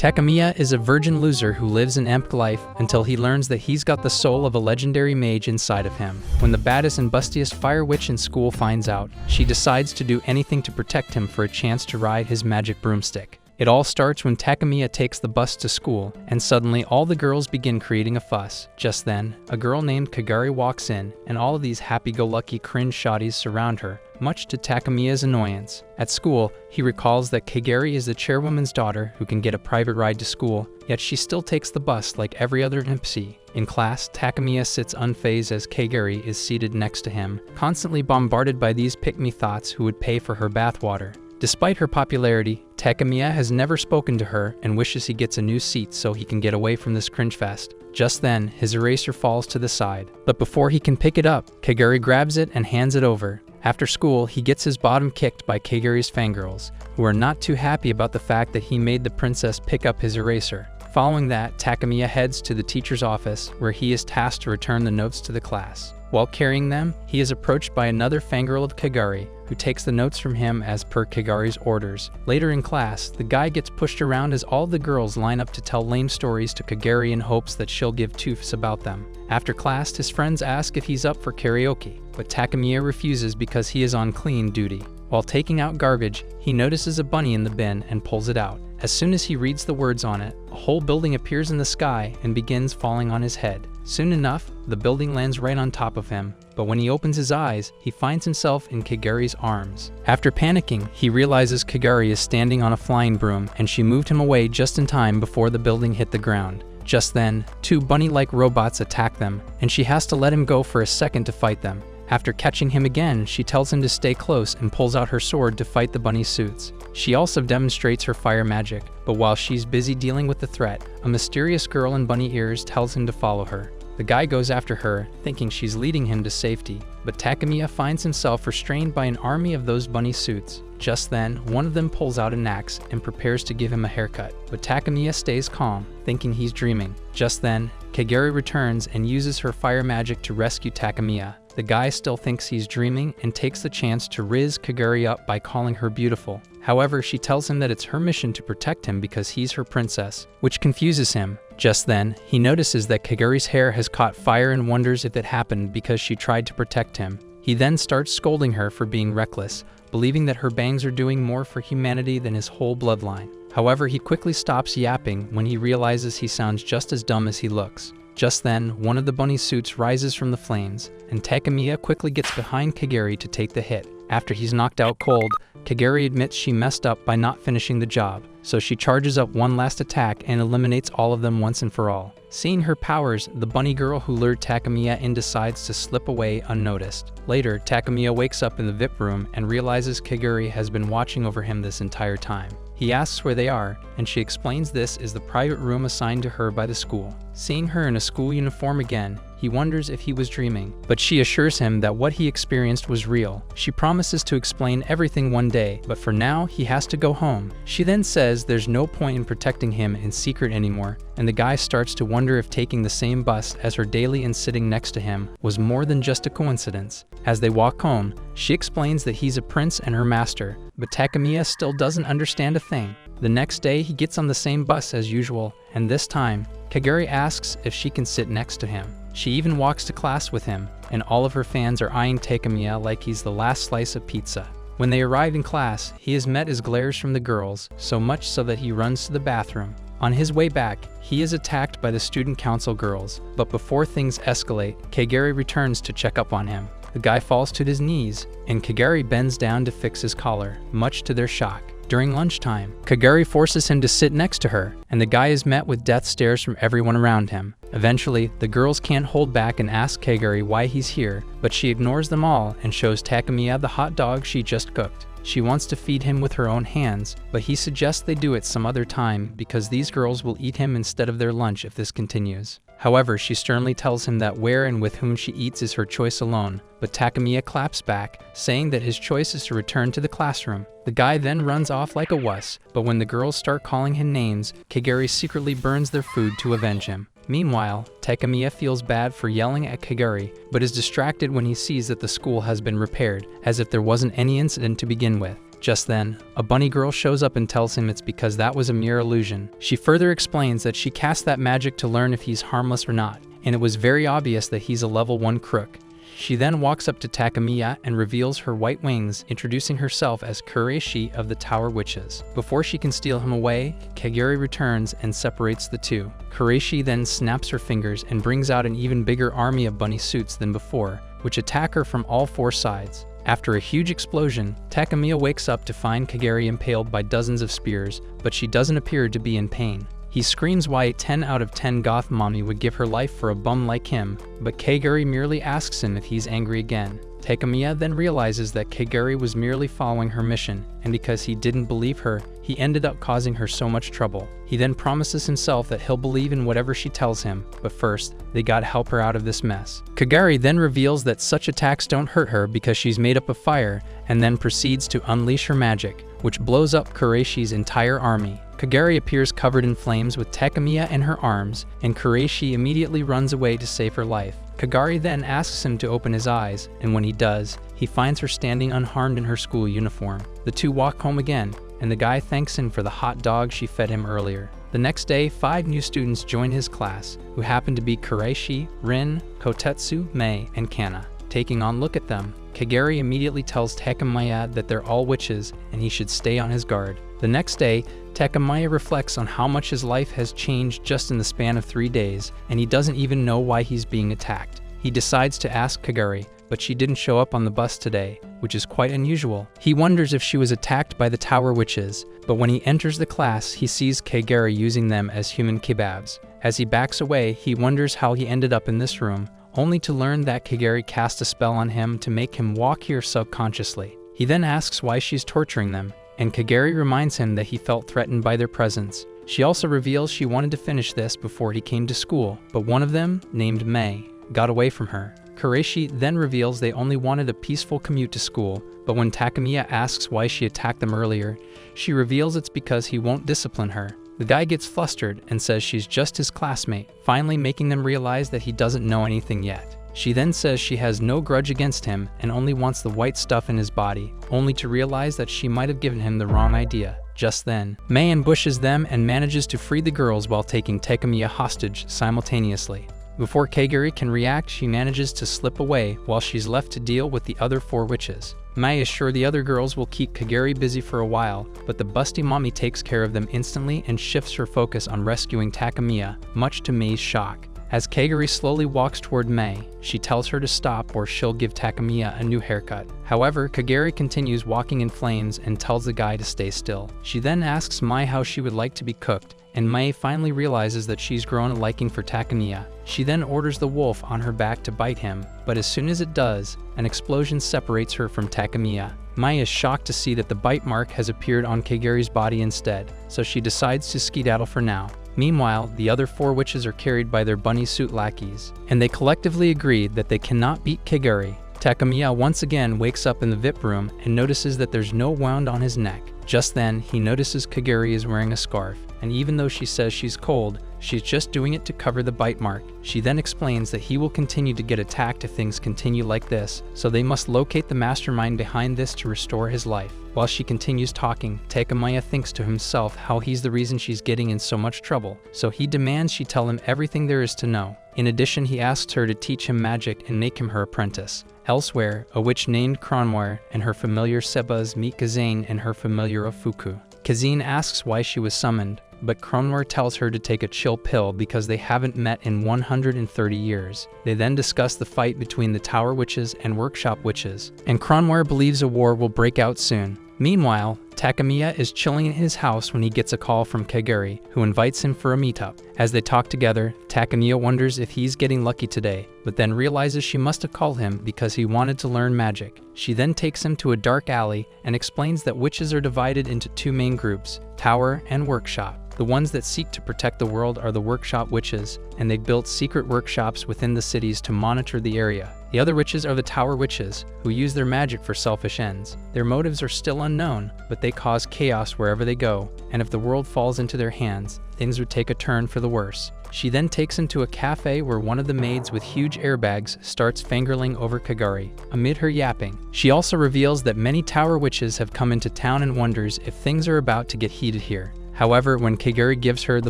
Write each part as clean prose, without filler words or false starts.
Takemiya is a virgin loser who lives an empty life until he learns that he's got the soul of a legendary mage inside of him. When the baddest and bustiest fire witch in school finds out, she decides to do anything to protect him for a chance to ride his magic broomstick. It all starts when Takemiya takes the bus to school, and suddenly all the girls begin creating a fuss. Just then, a girl named Kagari walks in, and all of these happy-go-lucky cringe shotties surround her, much to Takemiya's annoyance. At school, he recalls that Kagari is the chairwoman's daughter who can get a private ride to school, yet she still takes the bus like every other NPC. In class, Takemiya sits unfazed as Kagari is seated next to him, constantly bombarded by these pick-me thoughts who would pay for her bathwater. Despite her popularity, Takemiya has never spoken to her and wishes he gets a new seat so he can get away from this cringe fest. Just then, his eraser falls to the side. But before he can pick it up, Kagari grabs it and hands it over. After school, he gets his bottom kicked by Kagari's fangirls, who are not too happy about the fact that he made the princess pick up his eraser. Following that, Takemiya heads to the teacher's office, where he is tasked to return the notes to the class. While carrying them, he is approached by another fangirl of Kagari, who takes the notes from him as per Kagari's orders. Later in class, the guy gets pushed around as all the girls line up to tell lame stories to Kagari in hopes that she'll give two f's about them. After class, his friends ask if he's up for karaoke, but Takemiya refuses because he is on clean duty. While taking out garbage, he notices a bunny in the bin and pulls it out. As soon as he reads the words on it, a whole building appears in the sky and begins falling on his head. Soon enough, the building lands right on top of him, but when he opens his eyes, he finds himself in Kagari's arms. After panicking, he realizes Kagari is standing on a flying broom, and she moved him away just in time before the building hit the ground. Just then, two bunny-like robots attack them, and she has to let him go for a second to fight them. After catching him again, she tells him to stay close and pulls out her sword to fight the bunny suits. She also demonstrates her fire magic, but while she's busy dealing with the threat, a mysterious girl in bunny ears tells him to follow her. The guy goes after her, thinking she's leading him to safety, but Takemiya finds himself restrained by an army of those bunny suits. Just then, one of them pulls out an axe and prepares to give him a haircut, but Takemiya stays calm, thinking he's dreaming. Just then, Kagari returns and uses her fire magic to rescue Takemiya. The guy still thinks he's dreaming and takes the chance to rizz Kagari up by calling her beautiful. However, she tells him that it's her mission to protect him because he's her princess, which confuses him. Just then, he notices that Kagari's hair has caught fire and wonders if it happened because she tried to protect him. He then starts scolding her for being reckless, believing that her bangs are doing more for humanity than his whole bloodline. However, he quickly stops yapping when he realizes he sounds just as dumb as he looks. Just then, one of the bunny suits rises from the flames, and Takemiya quickly gets behind Kagari to take the hit. After he's knocked out cold, Kagari admits she messed up by not finishing the job, so she charges up one last attack and eliminates all of them once and for all. Seeing her powers, the bunny girl who lured Takemiya in decides to slip away unnoticed. Later, Takemiya wakes up in the VIP room and realizes Kagari has been watching over him this entire time. He asks where they are, and she explains this is the private room assigned to her by the school. Seeing her in a school uniform again, he wonders if he was dreaming, but she assures him that what he experienced was real. She promises to explain everything one day, but for now, he has to go home. She then says there's no point in protecting him in secret anymore, and the guy starts to wonder if taking the same bus as her daily and sitting next to him was more than just a coincidence. As they walk home, she explains that he's a prince and her master, but Takemiya still doesn't understand a thing. The next day, he gets on the same bus as usual, and this time, Kagari asks if she can sit next to him. She even walks to class with him, and all of her fans are eyeing Takemiya like he's the last slice of pizza. When they arrive in class, he is met as glares from the girls, so much so that he runs to the bathroom. On his way back, he is attacked by the student council girls, but before things escalate, Kagari returns to check up on him. The guy falls to his knees, and Kagari bends down to fix his collar, much to their shock. During lunchtime, Kagari forces him to sit next to her, and the guy is met with death stares from everyone around him. Eventually, the girls can't hold back and ask Kagari why he's here, but she ignores them all and shows Takemiya the hot dog she just cooked. She wants to feed him with her own hands, but he suggests they do it some other time because these girls will eat him instead of their lunch if this continues. However, she sternly tells him that where and with whom she eats is her choice alone, but Takemiya claps back, saying that his choice is to return to the classroom. The guy then runs off like a wuss, but when the girls start calling him names, Kagari secretly burns their food to avenge him. Meanwhile, Takemiya feels bad for yelling at Kagari, but is distracted when he sees that the school has been repaired, as if there wasn't any incident to begin with. Just then, a bunny girl shows up and tells him it's because that was a mere illusion. She further explains that she cast that magic to learn if he's harmless or not, and it was very obvious that he's a level 1 crook. She then walks up to Takemiya and reveals her white wings, introducing herself as Kureishi of the Tower Witches. Before she can steal him away, Kagari returns and separates the two. Kureishi then snaps her fingers and brings out an even bigger army of bunny suits than before, which attack her from all 4 sides. After a huge explosion, Takemiya wakes up to find Kagari impaled by dozens of spears, but she doesn't appear to be in pain. He screams why a 10 out of 10 goth mommy would give her life for a bum like him, but Kagari merely asks him if he's angry again. Takemiya then realizes that Kagari was merely following her mission, and because he didn't believe her, he ended up causing her so much trouble. He then promises himself that he'll believe in whatever she tells him, but first, they gotta help her out of this mess. Kagari then reveals that such attacks don't hurt her because she's made up of fire, and then proceeds to unleash her magic, which blows up Kureishi's entire army. Kagari appears covered in flames with Takemiya in her arms, and Kureishi immediately runs away to save her life. Kagari then asks him to open his eyes, and when he does, he finds her standing unharmed in her school uniform. The two walk home again, and the guy thanks him for the hot dog she fed him earlier. The next day, 5 new students join his class, who happen to be Kureishi, Rin, Kotetsu, Mei, and Kana. Taking on look at them, Kagari immediately tells Takemiya that they're all witches and he should stay on his guard. The next day, Takemiya reflects on how much his life has changed just in the span of 3 days, and he doesn't even know why he's being attacked. He decides to ask Kagari, but she didn't show up on the bus today, which is quite unusual. He wonders if she was attacked by the Tower Witches, but when he enters the class, he sees Kagari using them as human kebabs. As he backs away, he wonders how he ended up in this room, only to learn that Kagari cast a spell on him to make him walk here subconsciously. He then asks why she's torturing them, and Kagari reminds him that he felt threatened by their presence. She also reveals she wanted to finish this before he came to school, but one of them, named Mei, got away from her. Kureishi then reveals they only wanted a peaceful commute to school, but when Takemiya asks why she attacked them earlier, she reveals it's because he won't discipline her. The guy gets flustered and says she's just his classmate, finally making them realize that he doesn't know anything yet. She then says she has no grudge against him and only wants the white stuff in his body, only to realize that she might have given him the wrong idea. Just then, Mei ambushes them and manages to free the girls while taking Takemiya hostage simultaneously. Before Kagari can react, she manages to slip away while she's left to deal with the other 4 witches. Mei is sure the other girls will keep Kagari busy for a while, but the busty mommy takes care of them instantly and shifts her focus on rescuing Takemiya, much to Mei's shock. As Kagari slowly walks toward Mei, she tells her to stop or she'll give Takemiya a new haircut. However, Kagari continues walking in flames and tells the guy to stay still. She then asks Mei how she would like to be cooked, and Mei finally realizes that she's grown a liking for Takemiya. She then orders the wolf on her back to bite him, but as soon as it does, an explosion separates her from Takemiya. Mei is shocked to see that the bite mark has appeared on Kagari's body instead, so she decides to skedaddle for now. Meanwhile, the other 4 witches are carried by their bunny suit lackeys, and they collectively agree that they cannot beat Kagari. Takemiya once again wakes up in the VIP room and notices that there's no wound on his neck. Just then, he notices Kagari is wearing a scarf, and even though she says she's cold, she's just doing it to cover the bite mark. She then explains that he will continue to get attacked if things continue like this, so they must locate the mastermind behind this to restore his life. While she continues talking, Takemiya thinks to himself how he's the reason she's getting in so much trouble, so he demands she tell him everything there is to know. In addition, he asks her to teach him magic and make him her apprentice. Elsewhere, a witch named Kronwar and her familiar Sebas meet Kazane and her familiar Ofuku. Kazane asks why she was summoned, but Kronwar tells her to take a chill pill because they haven't met in 130 years. They then discuss the fight between the Tower Witches and Workshop Witches, and Kronwar believes a war will break out soon. Meanwhile, Takemiya is chilling in his house when he gets a call from Kagari, who invites him for a meetup. As they talk together, Takemiya wonders if he's getting lucky today, but then realizes she must have called him because he wanted to learn magic. She then takes him to a dark alley and explains that witches are divided into 2 main groups, Tower and Workshop. The ones that seek to protect the world are the workshop witches, and they've built secret workshops within the cities to monitor the area. The other witches are the tower witches, who use their magic for selfish ends. Their motives are still unknown, but they cause chaos wherever they go, and if the world falls into their hands, things would take a turn for the worse. She then takes him to a cafe where one of the maids with huge airbags starts fangirling over Kagari. Amid her yapping, she also reveals that many tower witches have come into town and wonders if things are about to get heated here. However, when Kagari gives her the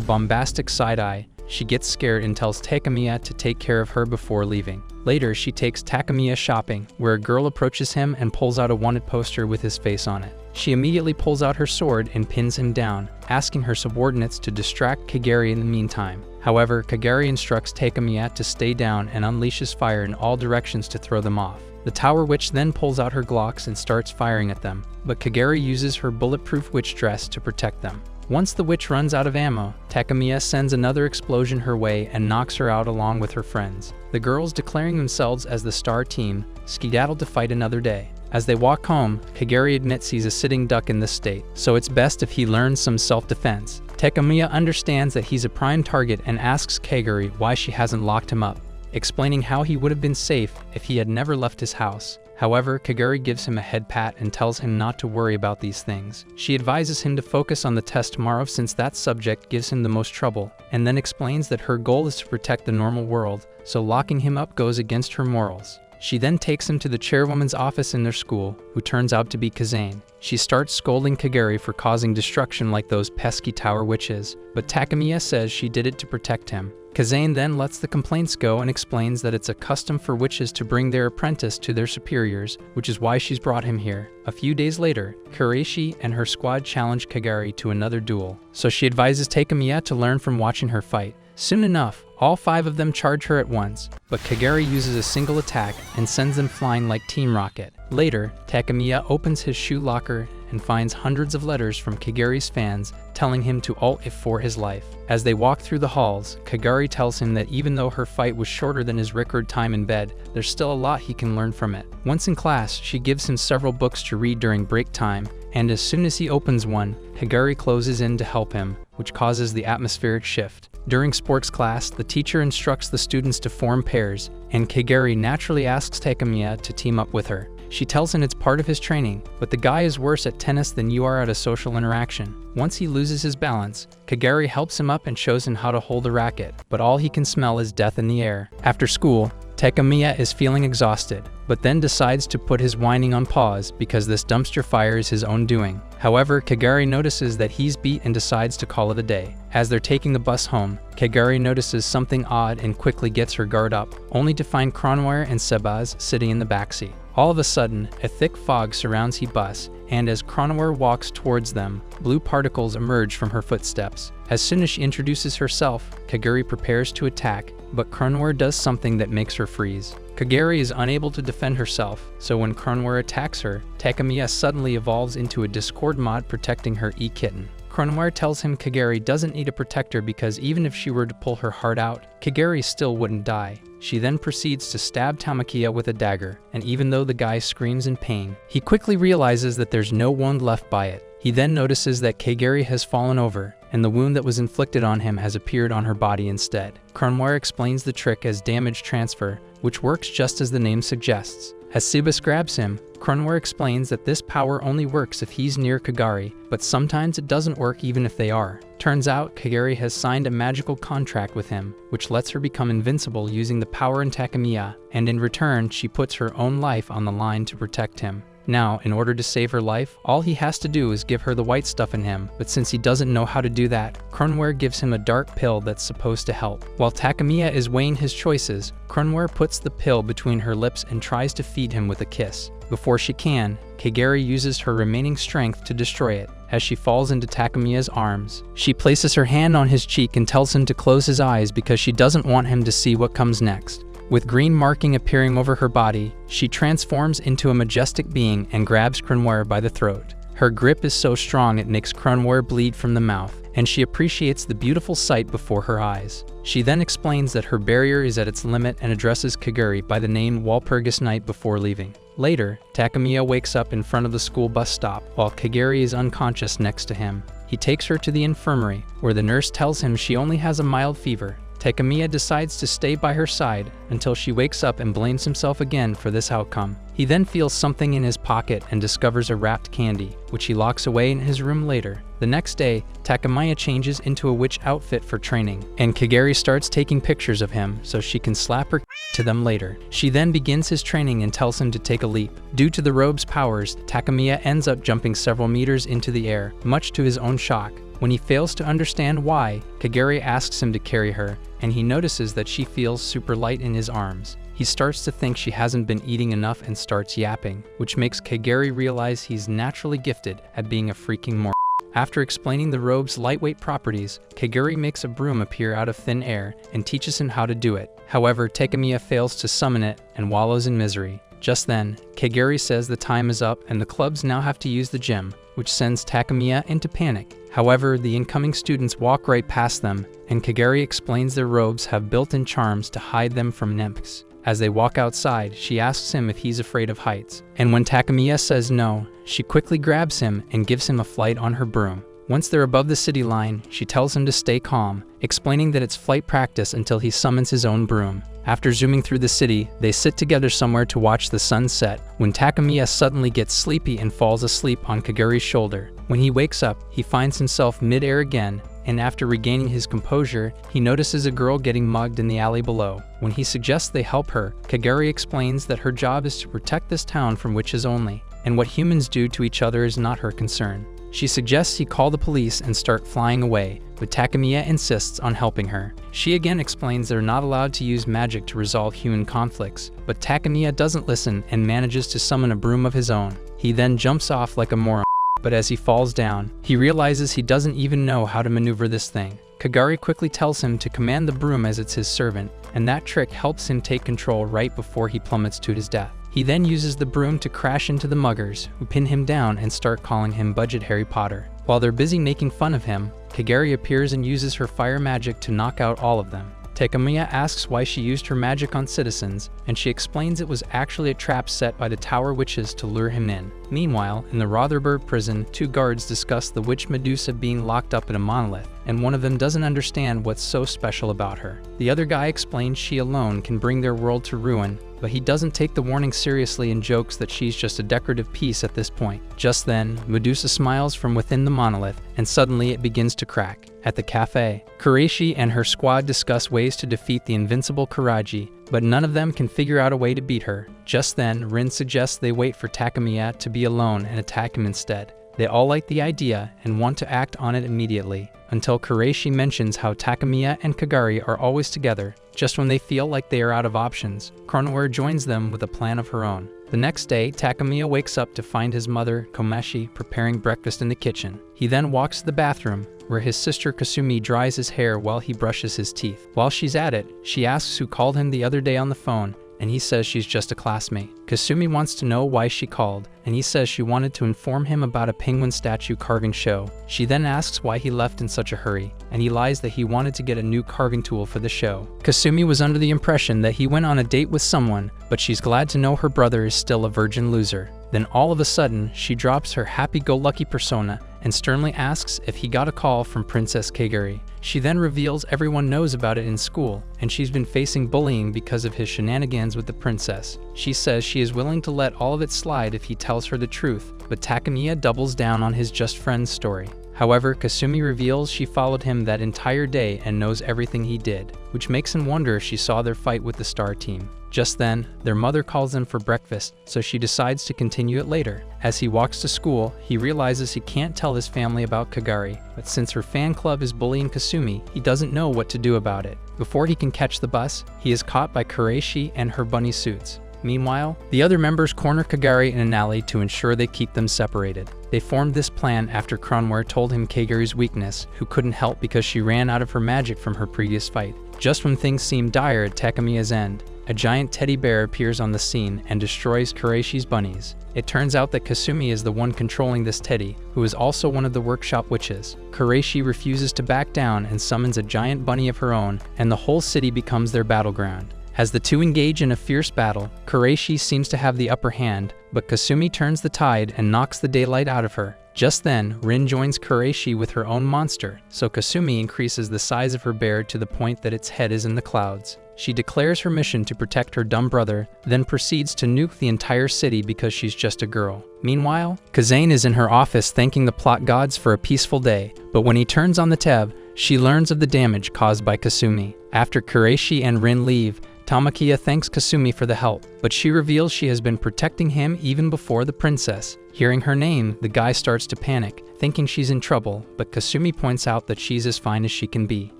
bombastic side-eye, she gets scared and tells Takemiya to take care of her before leaving. Later, she takes Takemiya shopping, where a girl approaches him and pulls out a wanted poster with his face on it. She immediately pulls out her sword and pins him down, asking her subordinates to distract Kagari in the meantime. However, Kagari instructs Takemiya to stay down and unleashes fire in all directions to throw them off. The tower witch then pulls out her Glocks and starts firing at them, but Kagari uses her bulletproof witch dress to protect them. Once the witch runs out of ammo, Takemiya sends another explosion her way and knocks her out along with her friends. The girls, declaring themselves as the star team, skedaddle to fight another day. As they walk home, Kagari admits he's a sitting duck in this state, so it's best if he learns some self-defense. Takemiya understands that he's a prime target and asks Kagari why she hasn't locked him up, explaining how he would have been safe if he had never left his house. However, Kagari gives him a head pat and tells him not to worry about these things. She advises him to focus on the test tomorrow since that subject gives him the most trouble, and then explains that her goal is to protect the normal world, so locking him up goes against her morals. She then takes him to the chairwoman's office in their school, who turns out to be Kazane. She starts scolding Kagari for causing destruction like those pesky tower witches, but Takemiya says she did it to protect him. Kazane then lets the complaints go and explains that it's a custom for witches to bring their apprentice to their superiors, which is why she's brought him here. A few days later, Kureishi and her squad challenge Kagari to another duel, so she advises Takemiya to learn from watching her fight. Soon enough, all 5 of them charge her at once, but Kagari uses a single attack and sends them flying like Team Rocket. Later, Takemiya opens his shoe locker and finds hundreds of letters from Kagari's fans telling him to Alt F for his life. As they walk through the halls, Kagari tells him that even though her fight was shorter than his record time in bed, there's still a lot he can learn from it. Once in class, she gives him several books to read during break time, and as soon as he opens one, Kagari closes in to help him, which causes the atmospheric shift. During sports class, the teacher instructs the students to form pairs, and Kagari naturally asks Takemiya to team up with her. She tells him it's part of his training, but the guy is worse at tennis than you are at a social interaction. Once he loses his balance, Kagari helps him up and shows him how to hold a racket, but all he can smell is death in the air. After school, Takemiya is feeling exhausted, but then decides to put his whining on pause because this dumpster fire is his own doing. However, Kagari notices that he's beat and decides to call it a day. As they're taking the bus home, Kagari notices something odd and quickly gets her guard up, only to find Kronware and Sebaz sitting in the backseat. All of a sudden, a thick fog surrounds the bus, and as Kronware walks towards them, blue particles emerge from her footsteps. As soon as she introduces herself, Kagari prepares to attack, but Kronware does something that makes her freeze. Kagari is unable to defend herself, so when Kronware attacks her, Takemiya suddenly evolves into a Discord mod protecting her e-kitten. Kronware tells him Kagari doesn't need a protector because even if she were to pull her heart out, Kagari still wouldn't die. She then proceeds to stab Tamakiya with a dagger, and even though the guy screams in pain, he quickly realizes that there's no wound left by it. He then notices that Kagari has fallen over, and the wound that was inflicted on him has appeared on her body instead. Kronware explains the trick as damage transfer, which works just as the name suggests. As Sebas grabs him, Kronware explains that this power only works if he's near Kagari, but sometimes it doesn't work even if they are. Turns out, Kagari has signed a magical contract with him, which lets her become invincible using the power in Takemiya, and in return, she puts her own life on the line to protect him. Now, in order to save her life, all he has to do is give her the white stuff in him, but since he doesn't know how to do that, Kronware gives him a dark pill that's supposed to help. While Takemiya is weighing his choices, Kronware puts the pill between her lips and tries to feed him with a kiss. Before she can, Kagari uses her remaining strength to destroy it. As she falls into Takemiya's arms, she places her hand on his cheek and tells him to close his eyes because she doesn't want him to see what comes next. With green marking appearing over her body, she transforms into a majestic being and grabs Kronware by the throat. Her grip is so strong it makes Kronware bleed from the mouth, and she appreciates the beautiful sight before her eyes. She then explains that her barrier is at its limit and addresses Kagari by the name Walpurgis Knight before leaving. Later, Takemiya wakes up in front of the school bus stop while Kagari is unconscious next to him. He He takes her to the infirmary, where the nurse tells him she only has a mild fever. Takemiya decides to stay by her side until she wakes up and blames himself again for this outcome. He then feels something in his pocket and discovers a wrapped candy, which he locks away in his room later. The next day, Takemiya changes into a witch outfit for training, and Kagari starts taking pictures of him so she can slap her to them later. She then begins his training and tells him to take a leap. Due to the robe's powers, Takemiya ends up jumping several meters into the air, much to his own shock. When he fails to understand why, Kagari asks him to carry her, and he notices that she feels super light in his arms. He starts to think she hasn't been eating enough and starts yapping, which makes Kagari realize he's naturally gifted at being a freaking moron. After explaining the robe's lightweight properties, Kagari makes a broom appear out of thin air and teaches him how to do it. However, Takemiya fails to summon it and wallows in misery. Just then, Kagari says the time is up and the clubs now have to use the gym, which sends Takemiya into panic. However, the incoming students walk right past them, and Kagari explains their robes have built-in charms to hide them from nymphs. As they walk outside, she asks him if he's afraid of heights, and when Takemiya says no, she quickly grabs him and gives him a flight on her broom. Once they're above the city line, she tells him to stay calm, explaining that it's flight practice until he summons his own broom. After zooming through the city, they sit together somewhere to watch the sun set, when Takemiya suddenly gets sleepy and falls asleep on Kagari's shoulder. When he wakes up, he finds himself mid-air again, and after regaining his composure, he notices a girl getting mugged in the alley below. When he suggests they help her, Kagari explains that her job is to protect this town from witches only, and what humans do to each other is not her concern. She suggests he call the police and start flying away, but Takemiya insists on helping her. She again explains they're not allowed to use magic to resolve human conflicts, but Takemiya doesn't listen and manages to summon a broom of his own. He then jumps off like a moron, but as he falls down, he realizes he doesn't even know how to maneuver this thing. Kagari quickly tells him to command the broom as it's his servant, and that trick helps him take control right before he plummets to his death. He then uses the broom to crash into the muggers, who pin him down and start calling him Budget Harry Potter. While they're busy making fun of him, Kagari appears and uses her fire magic to knock out all of them. Takemiya asks why she used her magic on citizens, and she explains it was actually a trap set by the Tower Witches to lure him in. Meanwhile, in the Rotherburg prison, two guards discuss the witch Medusa being locked up in a monolith, and one of them doesn't understand what's so special about her. The other guy explains she alone can bring their world to ruin, but he doesn't take the warning seriously and jokes that she's just a decorative piece at this point. Just then, Medusa smiles from within the monolith, and suddenly it begins to crack. At the cafe, Kureishi and her squad discuss ways to defeat the invincible Karaji, but none of them can figure out a way to beat her. Just then, Rin suggests they wait for Takemiya to be alone and attack him instead. They all like the idea and want to act on it immediately, until Kureishi mentions how Takemiya and Kagari are always together. Just when they feel like they are out of options, Konoha joins them with a plan of her own. The next day, Takemiya wakes up to find his mother, Komeshi, preparing breakfast in the kitchen. He then walks to the bathroom, where his sister Kasumi dries his hair while he brushes his teeth. While she's at it, she asks who called him the other day on the phone, and he says she's just a classmate. Kasumi wants to know why she called, and he says she wanted to inform him about a penguin statue carving show. She then asks why he left in such a hurry, and he lies that he wanted to get a new carving tool for the show. Kasumi was under the impression that he went on a date with someone, but she's glad to know her brother is still a virgin loser. Then all of a sudden, she drops her happy-go-lucky persona and sternly asks if he got a call from Princess Kagari. She then reveals everyone knows about it in school, and she's been facing bullying because of his shenanigans with the princess. She says she is willing to let all of it slide if he tells her the truth, but Takemiya doubles down on his just friends story. However, Kasumi reveals she followed him that entire day and knows everything he did, which makes him wonder if she saw their fight with the Star Team. Just then, their mother calls them for breakfast, so she decides to continue it later. As he walks to school, he realizes he can't tell his family about Kagari, but since her fan club is bullying Kasumi, he doesn't know what to do about it. Before he can catch the bus, he is caught by Kureishi and her bunny suits. Meanwhile, the other members corner Kagari in an alley to ensure they keep them separated. They formed this plan after Konoha told him Kagari's weakness, who couldn't help because she ran out of her magic from her previous fight. Just when things seem dire at Takemiya's end, a giant teddy bear appears on the scene and destroys Kureishi's bunnies. It turns out that Kasumi is the one controlling this teddy, who is also one of the workshop witches. Kureishi refuses to back down and summons a giant bunny of her own, and the whole city becomes their battleground. As the two engage in a fierce battle, Kagari seems to have the upper hand, but Kasumi turns the tide and knocks the daylight out of her. Just then, Rin joins Kagari with her own monster, so Kasumi increases the size of her bear to the point that its head is in the clouds. She declares her mission to protect her dumb brother, then proceeds to nuke the entire city because she's just a girl. Meanwhile, Kazane is in her office thanking the plot gods for a peaceful day, but when he turns on the tab, she learns of the damage caused by Kasumi. After Kagari and Rin leave, Tamakiya thanks Kasumi for the help, but she reveals she has been protecting him even before the princess. Hearing her name, the guy starts to panic, thinking she's in trouble, but Kasumi points out that she's as fine as she can be.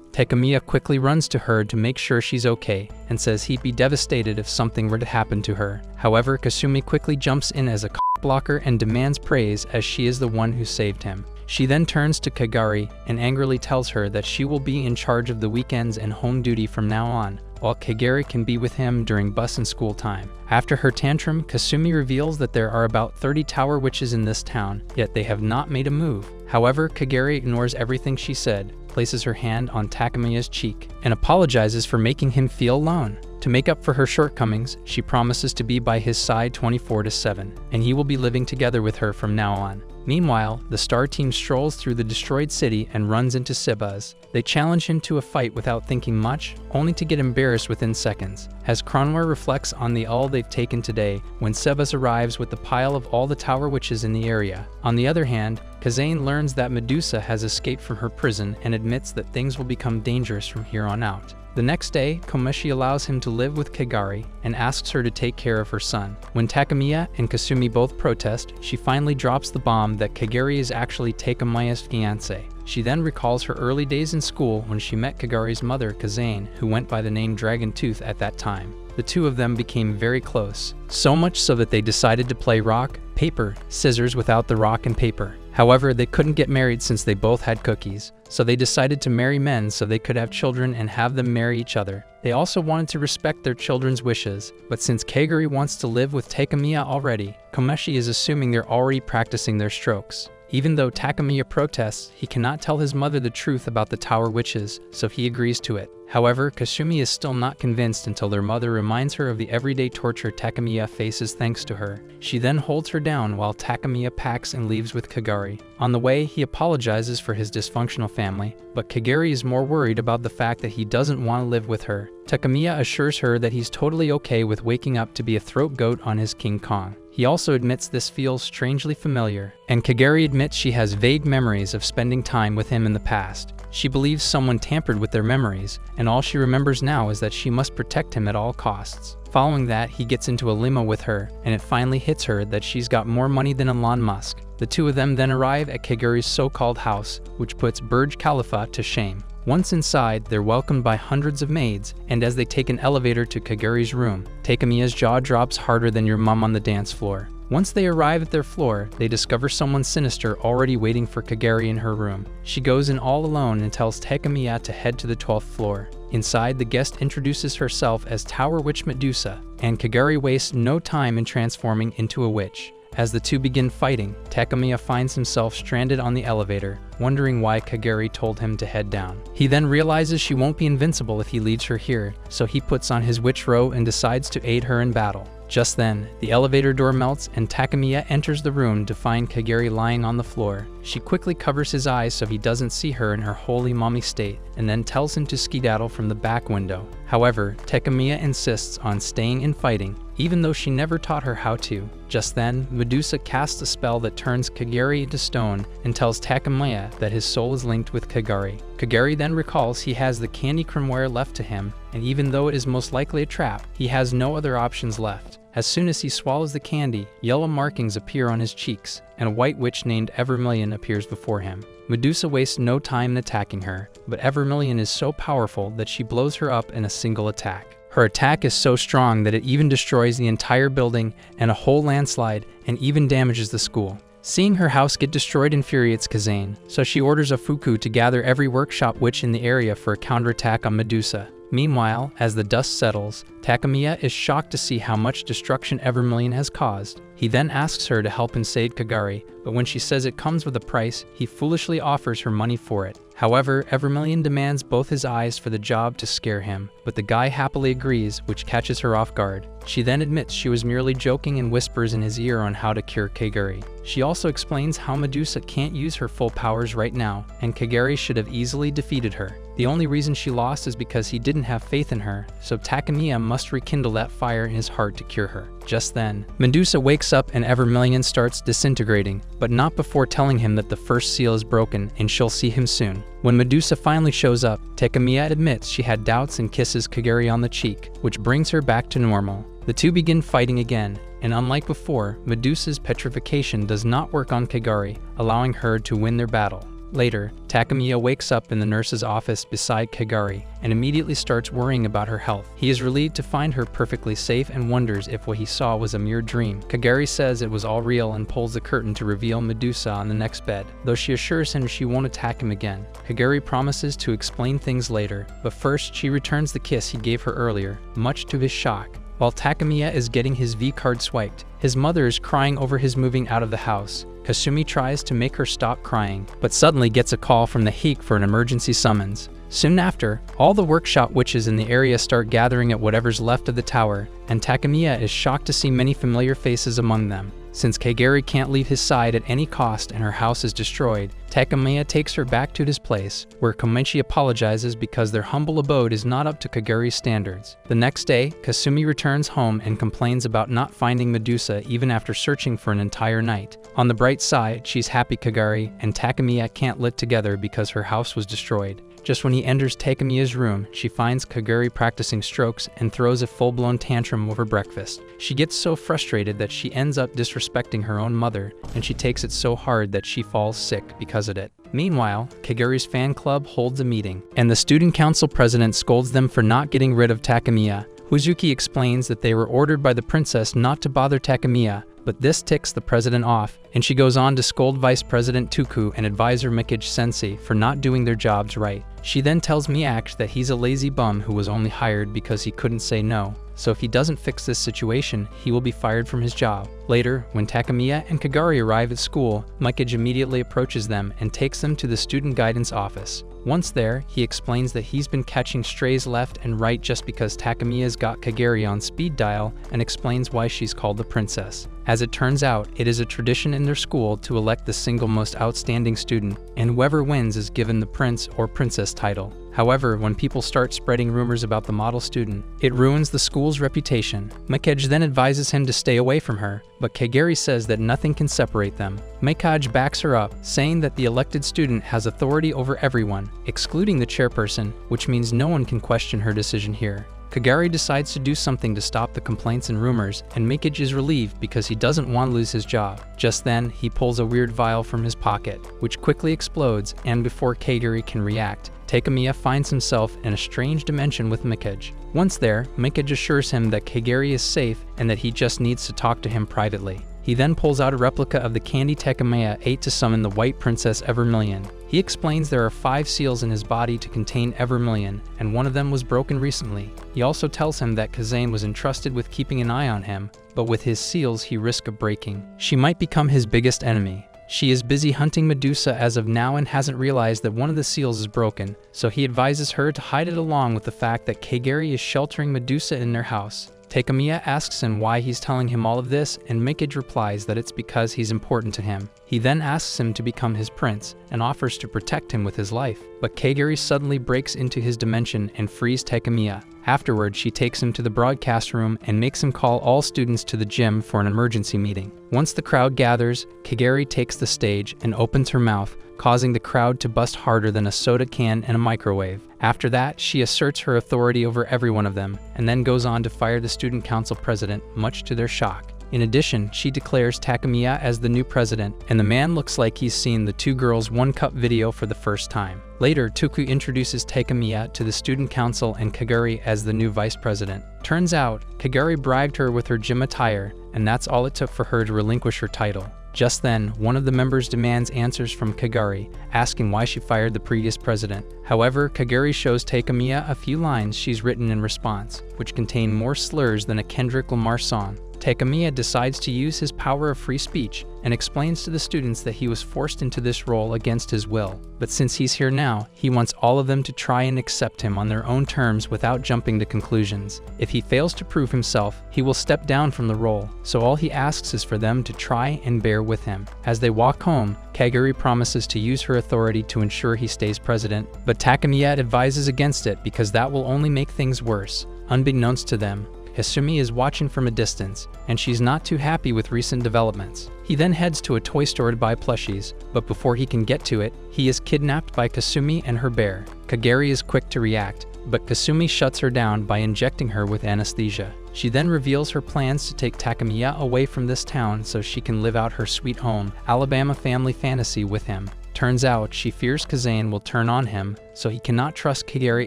Takemiya quickly runs to her to make sure she's okay, and says he'd be devastated if something were to happen to her. However, Kasumi quickly jumps in as a blocker and demands praise as she is the one who saved him. She then turns to Kagari and angrily tells her that she will be in charge of the weekends and home duty from now on, while Kagari can be with him during bus and school time. After her tantrum, Kasumi reveals that there are about 30 tower witches in this town, yet they have not made a move. However, Kagari ignores everything she said, places her hand on Takemiya's cheek, and apologizes for making him feel alone. To make up for her shortcomings, she promises to be by his side 24/7, and he will be living together with her from now on. Meanwhile, the Star Team strolls through the destroyed city and runs into Sibaz. They challenge him to a fight without thinking much, only to get embarrassed within seconds. As Cronware reflects on the all they've taken today, when Sibaz arrives with the pile of all the tower witches in the area. On the other hand, Kazane learns that Medusa has escaped from her prison and admits that things will become dangerous from here on out. The next day, Komeshi allows him to live with Kagari and asks her to take care of her son. When Takemiya and Kasumi both protest, she finally drops the bomb that Kagari is actually Takemiya's fiancé. She then recalls her early days in school when she met Kagari's mother, Kazane, who went by the name Dragon Tooth at that time. The two of them became very close, so much so that they decided to play rock, paper, scissors without the rock and paper. However, they couldn't get married since they both had cookies, so they decided to marry men so they could have children and have them marry each other. They also wanted to respect their children's wishes, but since Kagari wants to live with Takemiya already, Komeshi is assuming they're already practicing their strokes. Even though Takemiya protests, he cannot tell his mother the truth about the Tower Witches, so he agrees to it. However, Kasumi is still not convinced until their mother reminds her of the everyday torture Takemiya faces thanks to her. She then holds her down while Takemiya packs and leaves with Kagari. On the way, he apologizes for his dysfunctional family, but Kagari is more worried about the fact that he doesn't want to live with her. Takemiya assures her that he's totally okay with waking up to be a throat goat on his King Kong. He also admits this feels strangely familiar, and Kagari admits she has vague memories of spending time with him in the past. She believes someone tampered with their memories, and all she remembers now is that she must protect him at all costs. Following that, he gets into a limo with her, and it finally hits her that she's got more money than Elon Musk. The two of them then arrive at Kagari's so-called house, which puts Burj Khalifa to shame. Once inside, they're welcomed by hundreds of maids, and as they take an elevator to Kagari's room, Takemiya's jaw drops harder than your mum on the dance floor. Once they arrive at their floor, they discover someone sinister already waiting for Kagari in her room. She goes in all alone and tells Takemiya to head to the 12th floor. Inside, the guest introduces herself as Tower Witch Medusa, and Kagari wastes no time in transforming into a witch. As the two begin fighting, Takemiya finds himself stranded on the elevator, wondering why Kagari told him to head down. He then realizes she won't be invincible if he leads her here, so he puts on his witch robe and decides to aid her in battle. Just then, the elevator door melts and Takemiya enters the room to find Kagari lying on the floor. She quickly covers his eyes so he doesn't see her in her holy mommy state, and then tells him to skedaddle from the back window. However, Takemiya insists on staying and fighting, even though she never taught her how to. Just then, Medusa casts a spell that turns Kagari into stone and tells Takemiya that his soul is linked with Kagari. Kagari then recalls he has the candy crumware left to him, and even though it is most likely a trap, he has no other options left. As soon as he swallows the candy, yellow markings appear on his cheeks, and a white witch named Evermillion appears before him. Medusa wastes no time in attacking her, but Evermillion is so powerful that she blows her up in a single attack. Her attack is so strong that it even destroys the entire building and a whole landslide, and even damages the school. Seeing her house get destroyed infuriates Kazane, so she orders a Fuku to gather every workshop witch in the area for a counterattack on Medusa. Meanwhile, as the dust settles, Takemiya is shocked to see how much destruction Evermillion has caused. He then asks her to help him save Kagari, but when she says it comes with a price, he foolishly offers her money for it. However, Evermillion demands both his eyes for the job to scare him, but the guy happily agrees, which catches her off guard. She then admits she was merely joking and whispers in his ear on how to cure Kagari. She also explains how Medusa can't use her full powers right now, and Kagari should have easily defeated her. The only reason she lost is because he didn't have faith in her, so Takemiya must rekindle that fire in his heart to cure her. Just then, Medusa wakes up and Evermillion starts disintegrating, but not before telling him that the first seal is broken and she'll see him soon. When Medusa finally shows up, Takemiya admits she had doubts and kisses Kagari on the cheek, which brings her back to normal. The two begin fighting again, and unlike before, Medusa's petrification does not work on Kagari, allowing her to win their battle. Later, Takemiya wakes up in the nurse's office beside Kagari and immediately starts worrying about her health. He is relieved to find her perfectly safe and wonders if what he saw was a mere dream. Kagari says it was all real and pulls the curtain to reveal Medusa on the next bed, though she assures him she won't attack him again. Kagari promises to explain things later, but first she returns the kiss he gave her earlier, much to his shock. While Takemiya is getting his V-card swiped, his mother is crying over his moving out of the house. Kasumi tries to make her stop crying, but suddenly gets a call from the Heik for an emergency summons. Soon after, all the workshop witches in the area start gathering at whatever's left of the tower, and Takemiya is shocked to see many familiar faces among them. Since Kagari can't leave his side at any cost and her house is destroyed, Takemiya takes her back to his place, where Komenchi apologizes because their humble abode is not up to Kagari's standards. The next day, Kasumi returns home and complains about not finding Medusa even after searching for an entire night. On the bright side, she's happy Kagari and Takemiya can't live together because her house was destroyed. Just when he enters Takemiya's room, she finds Kagari practicing strokes and throws a full-blown tantrum over breakfast. She gets so frustrated that she ends up disrespecting her own mother, and she takes it so hard that she falls sick because of it. Meanwhile, Kagari's fan club holds a meeting, and the student council president scolds them for not getting rid of Takemiya. Huzuki explains that they were ordered by the princess not to bother Takemiya, but this ticks the president off, and she goes on to scold Vice President Tuku and advisor Mikage Sensei for not doing their jobs right. She then tells Miyake that he's a lazy bum who was only hired because he couldn't say no, so if he doesn't fix this situation, he will be fired from his job. Later, when Takemiya and Kagari arrive at school, Mikage immediately approaches them and takes them to the student guidance office. Once there, he explains that he's been catching strays left and right just because Takemiya's got Kagari on speed dial and explains why she's called the princess. As it turns out, it is a tradition in their school to elect the single most outstanding student, and whoever wins is given the prince or princess title. However, when people start spreading rumors about the model student, it ruins the school's reputation. Mikage then advises him to stay away from her, but Kagari says that nothing can separate them. Mikage backs her up, saying that the elected student has authority over everyone, excluding the chairperson, which means no one can question her decision here. Kagari decides to do something to stop the complaints and rumors, and Mikage is relieved because he doesn't want to lose his job. Just then, he pulls a weird vial from his pocket, which quickly explodes, and before Kagari can react, Takemiya finds himself in a strange dimension with Mikage. Once there, Mikage assures him that Kagari is safe and that he just needs to talk to him privately. He then pulls out a replica of the candy Takemiya ate to summon the White Princess Evermillion. He explains there are 5 seals in his body to contain Evermillion, and one of them was broken recently. He also tells him that Kazane was entrusted with keeping an eye on him, but with his seals he risks a breaking. She might become his biggest enemy. She is busy hunting Medusa as of now and hasn't realized that one of the seals is broken, so he advises her to hide it along with the fact that Kagari is sheltering Medusa in their house. Takemiya asks him why he's telling him all of this, and Mikage replies that it's because he's important to him. He then asks him to become his prince, and offers to protect him with his life. But Kagari suddenly breaks into his dimension and frees Takemiya. Afterward, she takes him to the broadcast room and makes him call all students to the gym for an emergency meeting. Once the crowd gathers, Kagari takes the stage and opens her mouth, causing the crowd to bust harder than a soda can in a microwave. After that, she asserts her authority over every one of them, and then goes on to fire the student council president, much to their shock. In addition, she declares Takemiya as the new president, and the man looks like he's seen the 2 girls 1 cup video for the first time. Later, Tuku introduces Takemiya to the student council and Kagari as the new vice president. Turns out, Kagari bribed her with her gym attire, and that's all it took for her to relinquish her title. Just then, one of the members demands answers from Kagari, asking why she fired the previous president. However, Kagari shows Takemiya a few lines she's written in response, which contain more slurs than a Kendrick Lamar song. Takemiya decides to use his power of free speech and explains to the students that he was forced into this role against his will. But since he's here now, he wants all of them to try and accept him on their own terms without jumping to conclusions. If he fails to prove himself, he will step down from the role, so all he asks is for them to try and bear with him. As they walk home, Kagari promises to use her authority to ensure he stays president, but Takemiya advises against it because that will only make things worse. Unbeknownst to them, Kasumi is watching from a distance, and she's not too happy with recent developments. He then heads to a toy store to buy plushies, but before he can get to it, he is kidnapped by Kasumi and her bear. Kagari is quick to react, but Kasumi shuts her down by injecting her with anesthesia. She then reveals her plans to take Takemiya away from this town so she can live out her sweet home, Alabama family fantasy with him. Turns out she fears Kazane will turn on him, so he cannot trust Kagari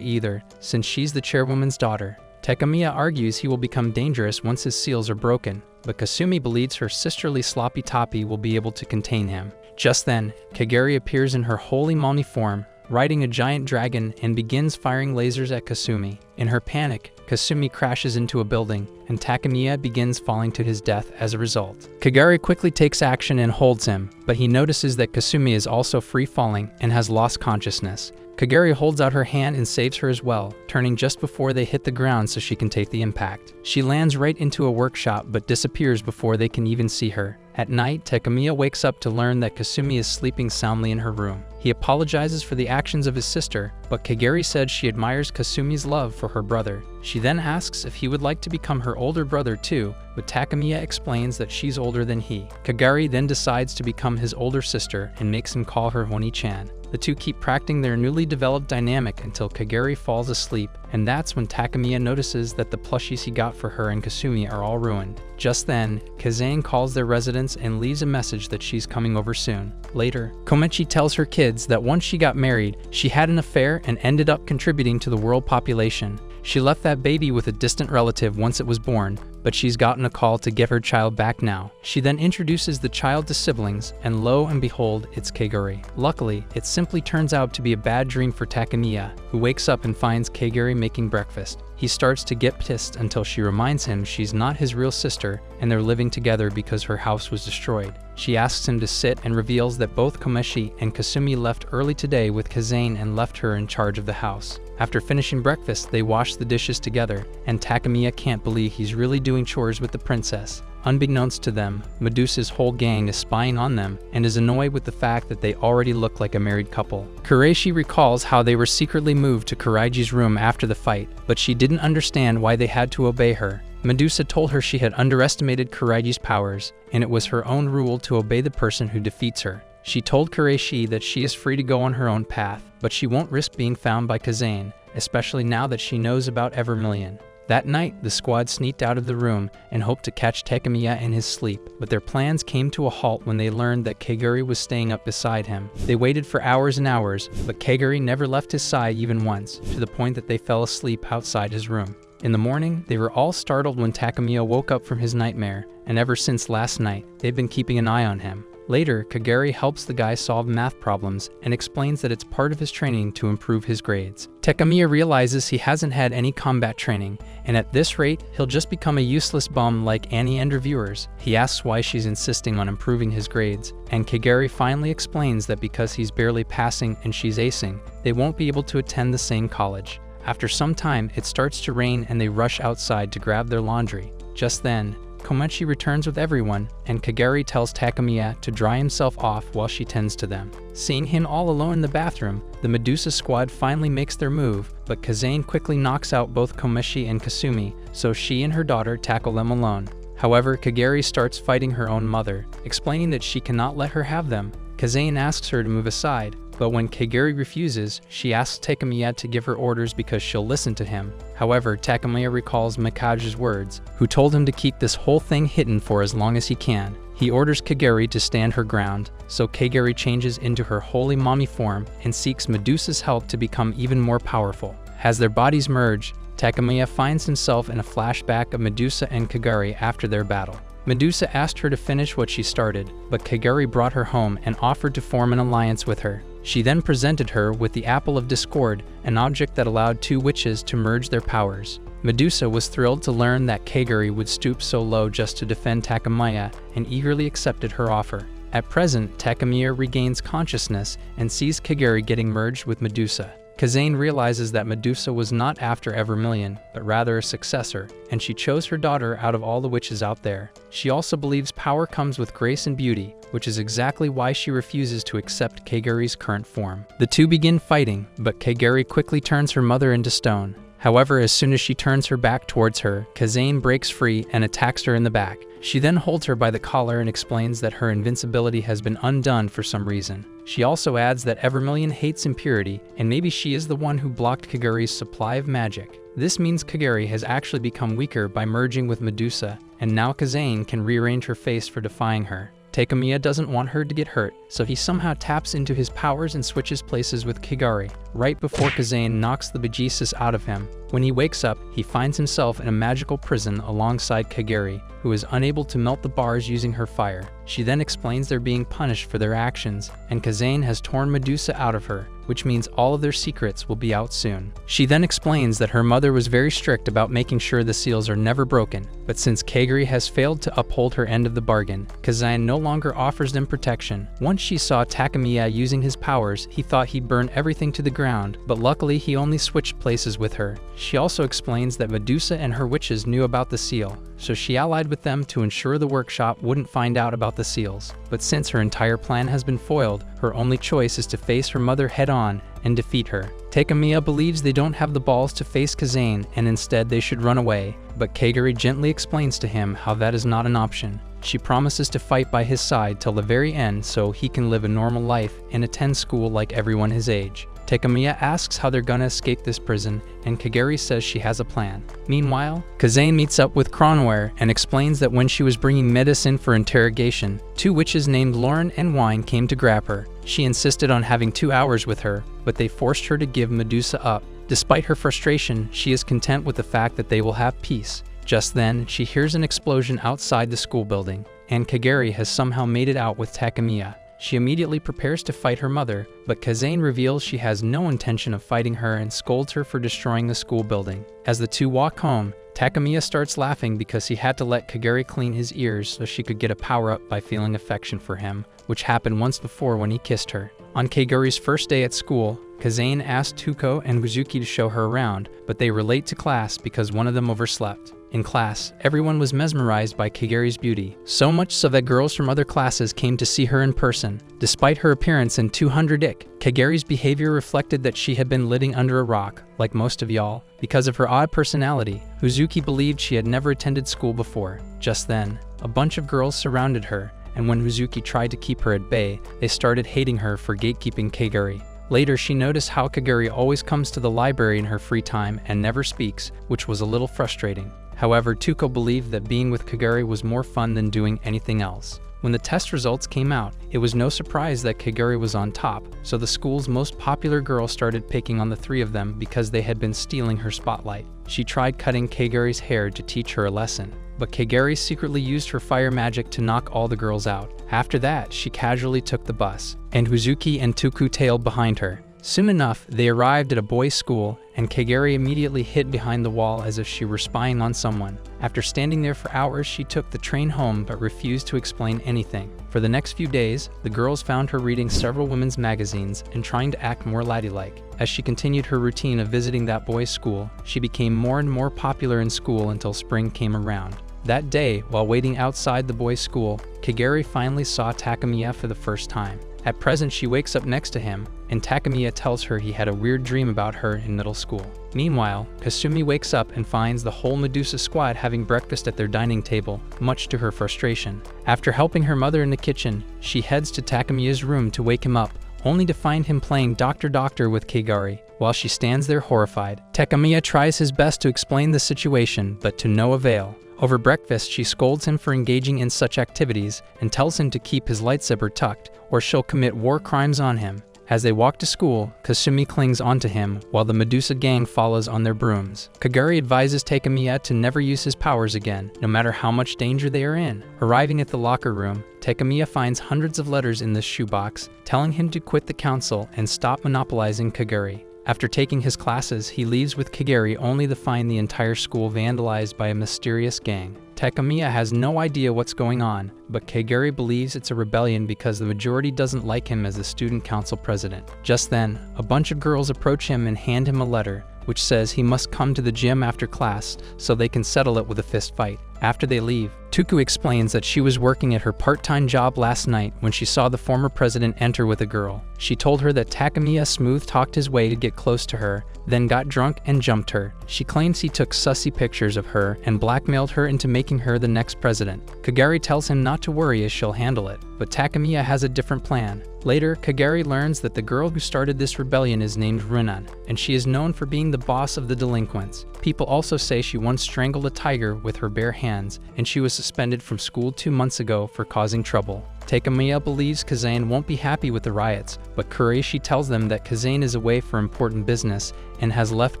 either, since she's the chairwoman's daughter. Takemiya argues he will become dangerous once his seals are broken, but Kasumi believes her sisterly sloppy toppy will be able to contain him. Just then, Kagari appears in her holy mommy form, riding a giant dragon, and begins firing lasers at Kasumi. In her panic, Kasumi crashes into a building, and Takemiya begins falling to his death as a result. Kagari quickly takes action and holds him, but he notices that Kasumi is also free falling and has lost consciousness. Kagari holds out her hand and saves her as well, turning just before they hit the ground so she can take the impact. She lands right into a workshop but disappears before they can even see her. At night, Takemiya wakes up to learn that Kasumi is sleeping soundly in her room. He apologizes for the actions of his sister, but Kagari said she admires Kasumi's love for her brother. She then asks if he would like to become her older brother too, but Takemiya explains that she's older than he. Kagari then decides to become his older sister and makes him call her Honi-chan. The two keep practicing their newly developed dynamic until Kagari falls asleep, and that's when Takemiya notices that the plushies he got for her and Kasumi are all ruined. Just then, Kazane calls their residence and leaves a message that she's coming over soon. Later, Komechi tells her kids that once she got married, she had an affair and ended up contributing to the world population. She left that baby with a distant relative once it was born, but she's gotten a call to give her child back now. She then introduces the child to siblings, and lo and behold, it's Kagari. Luckily, it simply turns out to be a bad dream for Takemiya, who wakes up and finds Kagari making breakfast. He starts to get pissed until she reminds him she's not his real sister and they're living together because her house was destroyed. She asks him to sit and reveals that both Komeshi and Kasumi left early today with Kazane and left her in charge of the house. After finishing breakfast, they wash the dishes together, and Takemiya can't believe he's really doing chores with the princess. Unbeknownst to them, Medusa's whole gang is spying on them and is annoyed with the fact that they already look like a married couple. Kureishi recalls how they were secretly moved to Kuraiji's room after the fight, but she didn't understand why they had to obey her. Medusa told her she had underestimated Kuraiji's powers, and it was her own rule to obey the person who defeats her. She told Kureishi that she is free to go on her own path, but she won't risk being found by Kazane, especially now that she knows about Evermillion. That night, the squad sneaked out of the room and hoped to catch Takemiya in his sleep, but their plans came to a halt when they learned that Kagari was staying up beside him. They waited for hours and hours, but Kagari never left his side even once, to the point that they fell asleep outside his room. In the morning, they were all startled when Takemiya woke up from his nightmare, and ever since last night, they've been keeping an eye on him. Later, Kagari helps the guy solve math problems and explains that it's part of his training to improve his grades. Takemiya realizes he hasn't had any combat training, and at this rate, he'll just become a useless bum like Annie and her viewers. He asks why she's insisting on improving his grades, and Kagari finally explains that because he's barely passing and she's acing, they won't be able to attend the same college. After some time, it starts to rain and they rush outside to grab their laundry. Just then, Komechi returns with everyone, and Kagari tells Takemiya to dry himself off while she tends to them. Seeing him all alone in the bathroom, the Medusa squad finally makes their move, but Kazane quickly knocks out both Komeshi and Kasumi, so she and her daughter tackle them alone. However, Kagari starts fighting her own mother, explaining that she cannot let her have them. Kazane asks her to move aside, but when Kagari refuses, she asks Takemiya to give her orders because she'll listen to him. However, Takemiya recalls Mikage's words, who told him to keep this whole thing hidden for as long as he can. He orders Kagari to stand her ground, so Kagari changes into her holy mommy form and seeks Medusa's help to become even more powerful. As their bodies merge, Takemiya finds himself in a flashback of Medusa and Kagari after their battle. Medusa asked her to finish what she started, but Kagari brought her home and offered to form an alliance with her. She then presented her with the Apple of Discord, an object that allowed two witches to merge their powers. Medusa was thrilled to learn that Kagari would stoop so low just to defend Takamiya and eagerly accepted her offer. At present, Takamiya regains consciousness and sees Kagari getting merged with Medusa. Kazane realizes that Medusa was not after Evermillion, but rather a successor, and she chose her daughter out of all the witches out there. She also believes power comes with grace and beauty, which is exactly why she refuses to accept Kagari's current form. The two begin fighting, but Kagari quickly turns her mother into stone. However, as soon as she turns her back towards her, Kazane breaks free and attacks her in the back. She then holds her by the collar and explains that her invincibility has been undone for some reason. She also adds that Evermillion hates impurity, and maybe she is the one who blocked Kagari's supply of magic. This means Kagari has actually become weaker by merging with Medusa, and now Kazane can rearrange her face for defying her. Takamiya doesn't want her to get hurt, so he somehow taps into his powers and switches places with Kagari, right before Kazane knocks the bejesus out of him. When he wakes up, he finds himself in a magical prison alongside Kagari, who is unable to melt the bars using her fire. She then explains they're being punished for their actions, and Kazane has torn Medusa out of her, which means all of their secrets will be out soon. She then explains that her mother was very strict about making sure the seals are never broken, but since Kagari has failed to uphold her end of the bargain, Kazane no longer offers them protection. Once she saw Takamiya using his powers, he thought he'd burn everything to the ground, but luckily he only switched places with her. She also explains that Medusa and her witches knew about the seal, so she allied with them to ensure the workshop wouldn't find out about the seals. But since her entire plan has been foiled, her only choice is to face her mother head-on and defeat her. Takamiya believes they don't have the balls to face Kazane and instead they should run away, but Kagari gently explains to him how that is not an option. She promises to fight by his side till the very end so he can live a normal life and attend school like everyone his age. Takamiya asks how they're gonna escape this prison, and Kagari says she has a plan. Meanwhile, Kazane meets up with Kronware and explains that when she was bringing medicine for interrogation, two witches named Lauren and Wine came to grab her. She insisted on having 2 hours with her, but they forced her to give Medusa up. Despite her frustration, she is content with the fact that they will have peace. Just then, she hears an explosion outside the school building, and Kagari has somehow made it out with Takamiya. She immediately prepares to fight her mother, but Kazane reveals she has no intention of fighting her and scolds her for destroying the school building. As the two walk home, Takamiya starts laughing because he had to let Kagari clean his ears so she could get a power-up by feeling affection for him, which happened once before when he kissed her. On Kagari's first day at school, Kazane asked Tuko and Mizuki to show her around, but they were late to class because one of them overslept. In class, everyone was mesmerized by Kagari's beauty, so much so that girls from other classes came to see her in person. Despite her appearance in 200 ick, Kagari's behavior reflected that she had been living under a rock, like most of y'all. Because of her odd personality, Mizuki believed she had never attended school before. Just then, a bunch of girls surrounded her, and when Mizuki tried to keep her at bay, they started hating her for gatekeeping Kagari. Later, she noticed how Kagari always comes to the library in her free time and never speaks, which was a little frustrating. However, Tuko believed that being with Kagari was more fun than doing anything else. When the test results came out, it was no surprise that Kagari was on top, so the school's most popular girl started picking on the three of them because they had been stealing her spotlight. She tried cutting Kagari's hair to teach her a lesson, but Kagari secretly used her fire magic to knock all the girls out. After that, she casually took the bus, and Mizuki and Tuku tailed behind her. Soon enough, they arrived at a boys' school, and Kagari immediately hid behind the wall as if she were spying on someone. After standing there for hours, she took the train home but refused to explain anything. For the next few days, the girls found her reading several women's magazines and trying to act more ladylike. As she continued her routine of visiting that boys' school, she became more and more popular in school until spring came around. That day, while waiting outside the boys' school, Kagari finally saw Takamiya for the first time. At present, she wakes up next to him, and Takamiya tells her he had a weird dream about her in middle school. Meanwhile, Kasumi wakes up and finds the whole Medusa squad having breakfast at their dining table, much to her frustration. After helping her mother in the kitchen, she heads to Takamiya's room to wake him up, only to find him playing Doctor with Kagari. While she stands there horrified, Takamiya tries his best to explain the situation, but to no avail. Over breakfast, she scolds him for engaging in such activities and tells him to keep his lightsaber tucked, or she'll commit war crimes on him. As they walk to school, Kasumi clings onto him, while the Medusa gang follows on their brooms. Kagari advises Takamiya to never use his powers again, no matter how much danger they are in. Arriving at the locker room, Takamiya finds hundreds of letters in this shoebox, telling him to quit the council and stop monopolizing Kagari. After taking his classes, he leaves with Kagari only to find the entire school vandalized by a mysterious gang. Takemiya has no idea what's going on, but Kagari believes it's a rebellion because the majority doesn't like him as the student council president. Just then, a bunch of girls approach him and hand him a letter, which says he must come to the gym after class so they can settle it with a fist fight. After they leave, Tuku explains that she was working at her part-time job last night when she saw the former president enter with a girl. She told her that Takemiya smooth-talked his way to get close to her, then got drunk and jumped her. She claims he took sussy pictures of her and blackmailed her into making her the next president. Kagari tells him not to worry as she'll handle it, but Takemiya has a different plan. Later, Kagari learns that the girl who started this rebellion is named Rinan, and she is known for being the boss of the delinquents. People also say she once strangled a tiger with her bare hands, and she was suspended from school 2 months ago for causing trouble. Takemiya believes Kazane won't be happy with the riots, but Kureishi tells them that Kazane is away for important business and has left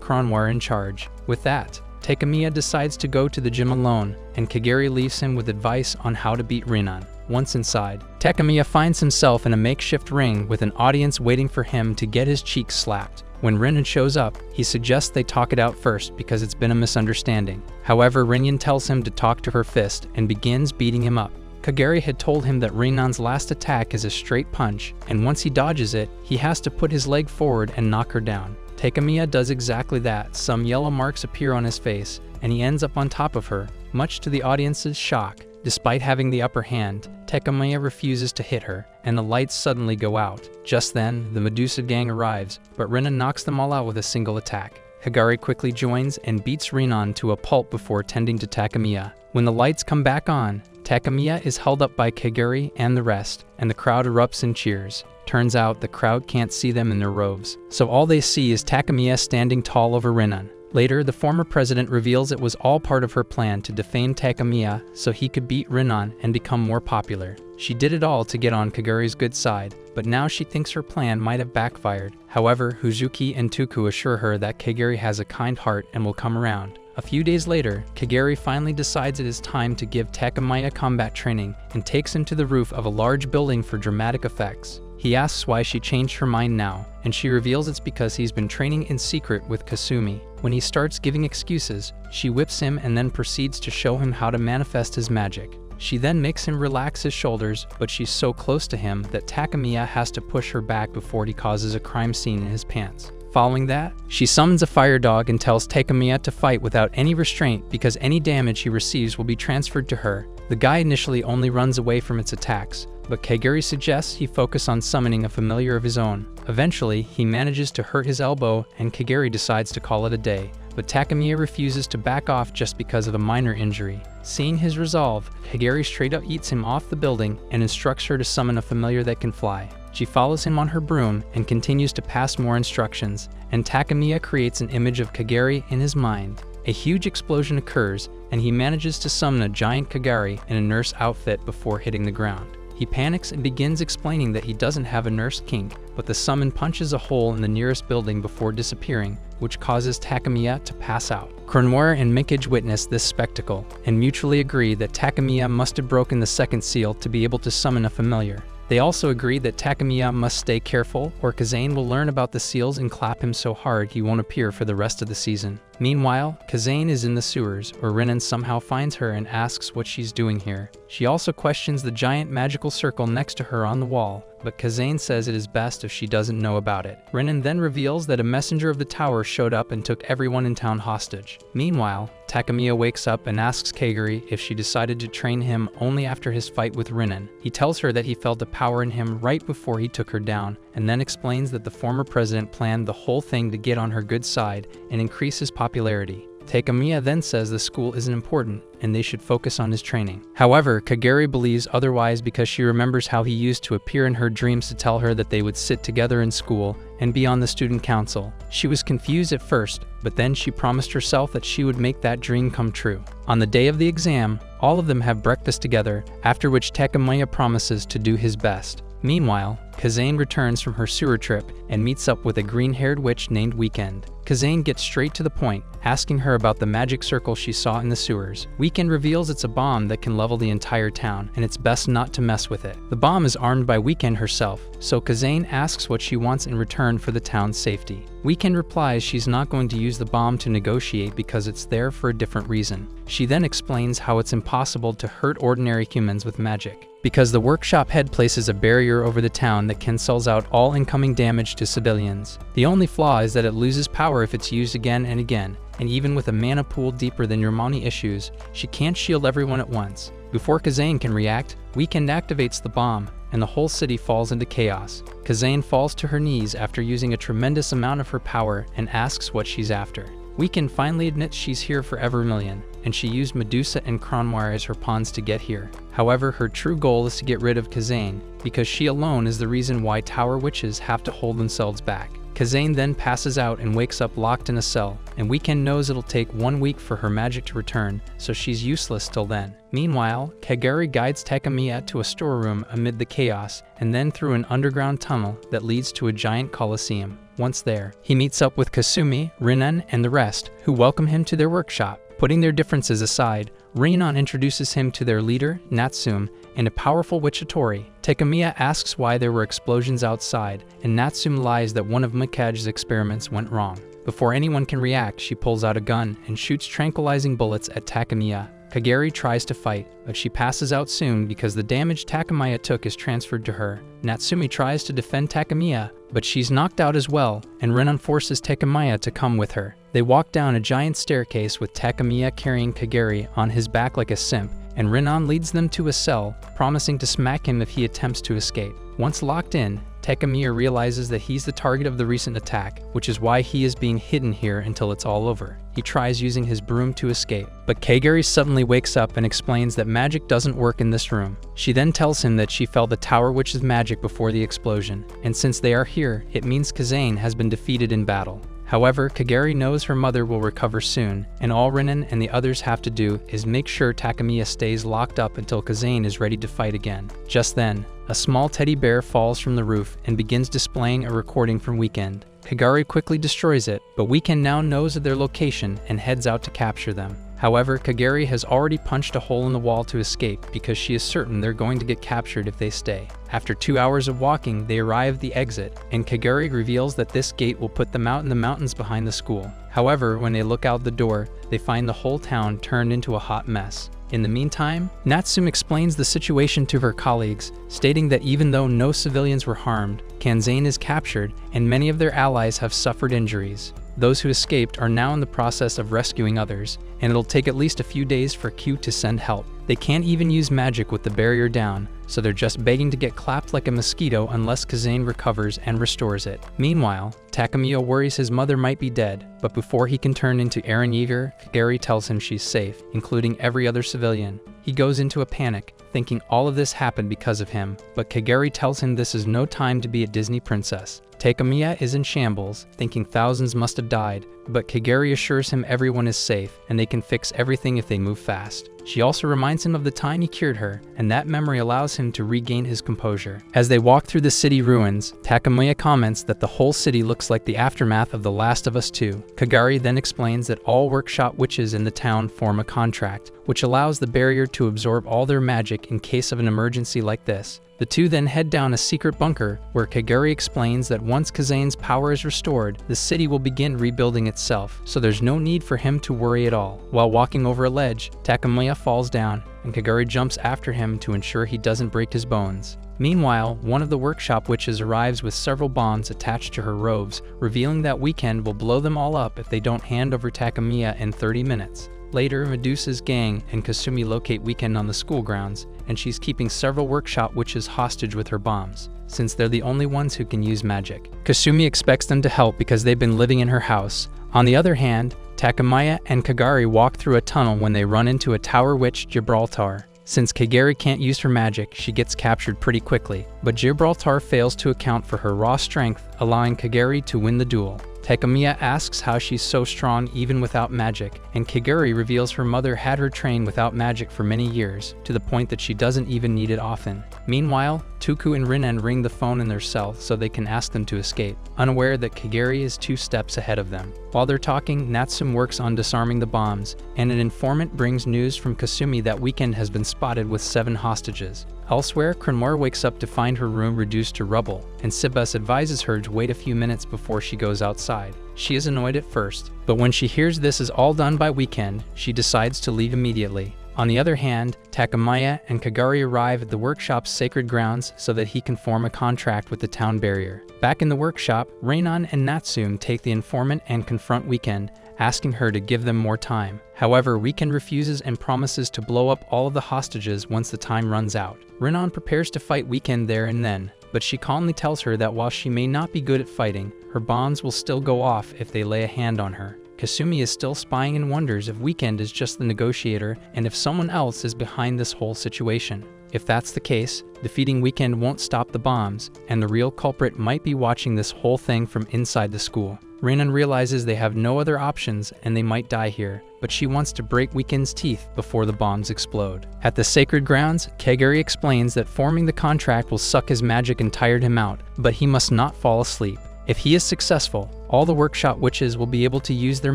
Kronwar in charge. With that, Takemiya decides to go to the gym alone, and Kagari leaves him with advice on how to beat Rinan. Once inside, Takemiya finds himself in a makeshift ring with an audience waiting for him to get his cheeks slapped. When Rinan shows up, he suggests they talk it out first because it's been a misunderstanding. However, Rinan tells him to talk to her fist and begins beating him up. Kagari had told him that Rinan's last attack is a straight punch, and once he dodges it, he has to put his leg forward and knock her down. Takemiya does exactly that. Some yellow marks appear on his face, and he ends up on top of her, much to the audience's shock. Despite having the upper hand, Takemiya refuses to hit her, and the lights suddenly go out. Just then, the Medusa gang arrives, but Rinan knocks them all out with a single attack. Kagari quickly joins and beats Rinan to a pulp before tending to Takemiya. When the lights come back on, Takemiya is held up by Kagari and the rest, and the crowd erupts in cheers. Turns out the crowd can't see them in their robes, so all they see is Takemiya standing tall over Rinan. Later, the former president reveals it was all part of her plan to defame Takemiya so he could beat Rinan and become more popular. She did it all to get on Kagari's good side, but now she thinks her plan might have backfired. However, Huzuki and Tuku assure her that Kagari has a kind heart and will come around. A few days later, Kagari finally decides it is time to give Takemiya combat training and takes him to the roof of a large building for dramatic effects. He asks why she changed her mind now, and she reveals it's because he's been training in secret with Kasumi. When he starts giving excuses, she whips him and then proceeds to show him how to manifest his magic. She then makes him relax his shoulders, but she's so close to him that Takemiya has to push her back before he causes a crime scene in his pants. Following that, she summons a fire dog and tells Takemiya to fight without any restraint because any damage he receives will be transferred to her. The guy initially only runs away from its attacks, but Kagari suggests he focus on summoning a familiar of his own. Eventually, he manages to hurt his elbow and Kagari decides to call it a day, but Takemiya refuses to back off just because of a minor injury. Seeing his resolve, Kagari straight up eats him off the building and instructs her to summon a familiar that can fly. She follows him on her broom and continues to pass more instructions, and Takemiya creates an image of Kagari in his mind. A huge explosion occurs, and he manages to summon a giant Kagari in a nurse outfit before hitting the ground. He panics and begins explaining that he doesn't have a nurse kink, but the summon punches a hole in the nearest building before disappearing, which causes Takemiya to pass out. Kronwar and Minkage witness this spectacle, and mutually agree that Takemiya must have broken the second seal to be able to summon a familiar. They also agree that Takemiya must stay careful, or Kazane will learn about the seals and clap him so hard he won't appear for the rest of the season. Meanwhile, Kazane is in the sewers, where Rinan somehow finds her and asks what she's doing here. She also questions the giant magical circle next to her on the wall, but Kazane says it is best if she doesn't know about it. Rinan then reveals that a messenger of the tower showed up and took everyone in town hostage. Meanwhile, Takemiya wakes up and asks Kagari if she decided to train him only after his fight with Rinan. He tells her that he felt a power in him right before he took her down, and then explains that the former president planned the whole thing to get on her good side and increase his popularity. Takemiya then says the school isn't important and they should focus on his training. However, Kagari believes otherwise because she remembers how he used to appear in her dreams to tell her that they would sit together in school and be on the student council. She was confused at first, but then she promised herself that she would make that dream come true. On the day of the exam, all of them have breakfast together, after which Takemiya promises to do his best. Meanwhile, Kazane returns from her sewer trip and meets up with a green-haired witch named Weekend. Kazane gets straight to the point, asking her about the magic circle she saw in the sewers. Weekend reveals it's a bomb that can level the entire town, and it's best not to mess with it. The bomb is armed by Weekend herself, so Kazane asks what she wants in return for the town's safety. Weekend replies she's not going to use the bomb to negotiate because it's there for a different reason. She then explains how it's impossible to hurt ordinary humans with magic, because the workshop head places a barrier over the town that cancels out all incoming damage to civilians. The only flaw is that it loses power if it's used again and again, and even with a mana pool deeper than your money issues, she can't shield everyone at once. Before Kazane can react, Weekend activates the bomb, and the whole city falls into chaos. Kazane falls to her knees after using a tremendous amount of her power and asks what she's after. Weekend finally admits she's here for Evermillion, and she used Medusa and Kronwire as her pawns to get here. However, her true goal is to get rid of Kazane, because she alone is the reason why Tower Witches have to hold themselves back. Kazane then passes out and wakes up locked in a cell, and Weekend knows it'll take 1 week for her magic to return, so she's useless till then. Meanwhile, Kagari guides Takamiya to a storeroom amid the chaos, and then through an underground tunnel that leads to a giant coliseum. Once there, he meets up with Kasumi, Rinan, and the rest, who welcome him to their workshop. Putting their differences aside, Rinan introduces him to their leader, Natsume, and a powerful witch Hattori. Takamiya asks why there were explosions outside, and Natsume lies that one of Mikaj's experiments went wrong. Before anyone can react, she pulls out a gun and shoots tranquilizing bullets at Takamiya. Kagari tries to fight, but she passes out soon because the damage Takamiya took is transferred to her. Natsumi tries to defend Takamiya, but she's knocked out as well, and Renan forces Takamiya to come with her. They walk down a giant staircase with Takamiya carrying Kagari on his back like a simp, and Renan leads them to a cell, promising to smack him if he attempts to escape. Once locked in, Takamiya realizes that he's the target of the recent attack, which is why he is being hidden here until it's all over. He tries using his broom to escape, but Kagari suddenly wakes up and explains that magic doesn't work in this room. She then tells him that she felt the Tower Witch's magic before the explosion, and since they are here, it means Kazane has been defeated in battle. However, Kagari knows her mother will recover soon, and all Renan and the others have to do is make sure Takamiya stays locked up until Kazane is ready to fight again. Just then, a small teddy bear falls from the roof and begins displaying a recording from Weekend. Kagari quickly destroys it, but Weekend now knows of their location and heads out to capture them. However, Kagari has already punched a hole in the wall to escape because she is certain they're going to get captured if they stay. After 2 hours of walking, they arrive at the exit, and Kagari reveals that this gate will put them out in the mountains behind the school. However, when they look out the door, they find the whole town turned into a hot mess. In the meantime, Natsume explains the situation to her colleagues, stating that even though no civilians were harmed, Kazane is captured and many of their allies have suffered injuries. Those who escaped are now in the process of rescuing others, and it'll take at least a few days for Q to send help. They can't even use magic with the barrier down, so they're just begging to get clapped like a mosquito unless Kazane recovers and restores it. Meanwhile, Takamiya worries his mother might be dead, but before he can turn into Eren Yeager, Kagari tells him she's safe, including every other civilian. He goes into a panic, thinking all of this happened because of him, but Kagari tells him this is no time to be a Disney princess. Takamiya is in shambles, thinking thousands must have died, but Kagari assures him everyone is safe and they can fix everything if they move fast. She also reminds him of the time he cured her, and that memory allows him to regain his composure. As they walk through the city ruins, Takamiya comments that the whole city looks like the aftermath of The Last of Us 2. Kagari then explains that all workshop witches in the town form a contract, which allows the barrier to absorb all their magic in case of an emergency like this. The two then head down a secret bunker, where Kagari explains that once Kazane's power is restored, the city will begin rebuilding itself, so there's no need for him to worry at all. While walking over a ledge, Takamiya falls down, and Kagari jumps after him to ensure he doesn't break his bones. Meanwhile, one of the workshop witches arrives with several bombs attached to her robes, revealing that Weekend will blow them all up if they don't hand over Takamiya in 30 minutes. Later, Medusa's gang and Kasumi locate Weekend on the school grounds, and she's keeping several workshop witches hostage with her bombs, since they're the only ones who can use magic. Kasumi expects them to help because they've been living in her house. On the other hand, Takamiya and Kagari walk through a tunnel when they run into a tower witch, Gibraltar. Since Kagari can't use her magic, she gets captured pretty quickly, but Gibraltar fails to account for her raw strength, allowing Kagari to win the duel. Takemiya asks how she's so strong even without magic, and Kagari reveals her mother had her train without magic for many years, to the point that she doesn't even need it often. Meanwhile, Tuku and Rinnen ring the phone in their cell so they can ask them to escape, unaware that Kagari is 2 steps ahead of them. While they're talking, Natsum works on disarming the bombs, and an informant brings news from Kasumi that Weekend has been spotted with 7 hostages. Elsewhere, Krenmore wakes up to find her room reduced to rubble, and Sibus advises her to wait a few minutes before she goes outside. She is annoyed at first, but when she hears this is all done by Weekend, she decides to leave immediately. On the other hand, Takemiya and Kagari arrive at the workshop's sacred grounds so that he can form a contract with the town barrier. Back in the workshop, Reinan and Natsum take the informant and confront Weekend, asking her to give them more time. However, Weekend refuses and promises to blow up all of the hostages once the time runs out. Reinan prepares to fight Weekend there and then, but she calmly tells her that while she may not be good at fighting, her bombs will still go off if they lay a hand on her. Kasumi is still spying and wonders if Weekend is just the negotiator and if someone else is behind this whole situation. If that's the case, defeating Weekend won't stop the bombs, and the real culprit might be watching this whole thing from inside the school. Reinan realizes they have no other options and they might die here, but she wants to break Weekend's teeth before the bombs explode. At the sacred grounds, Kagari explains that forming the contract will suck his magic and tired him out, but he must not fall asleep. If he is successful, all the workshop witches will be able to use their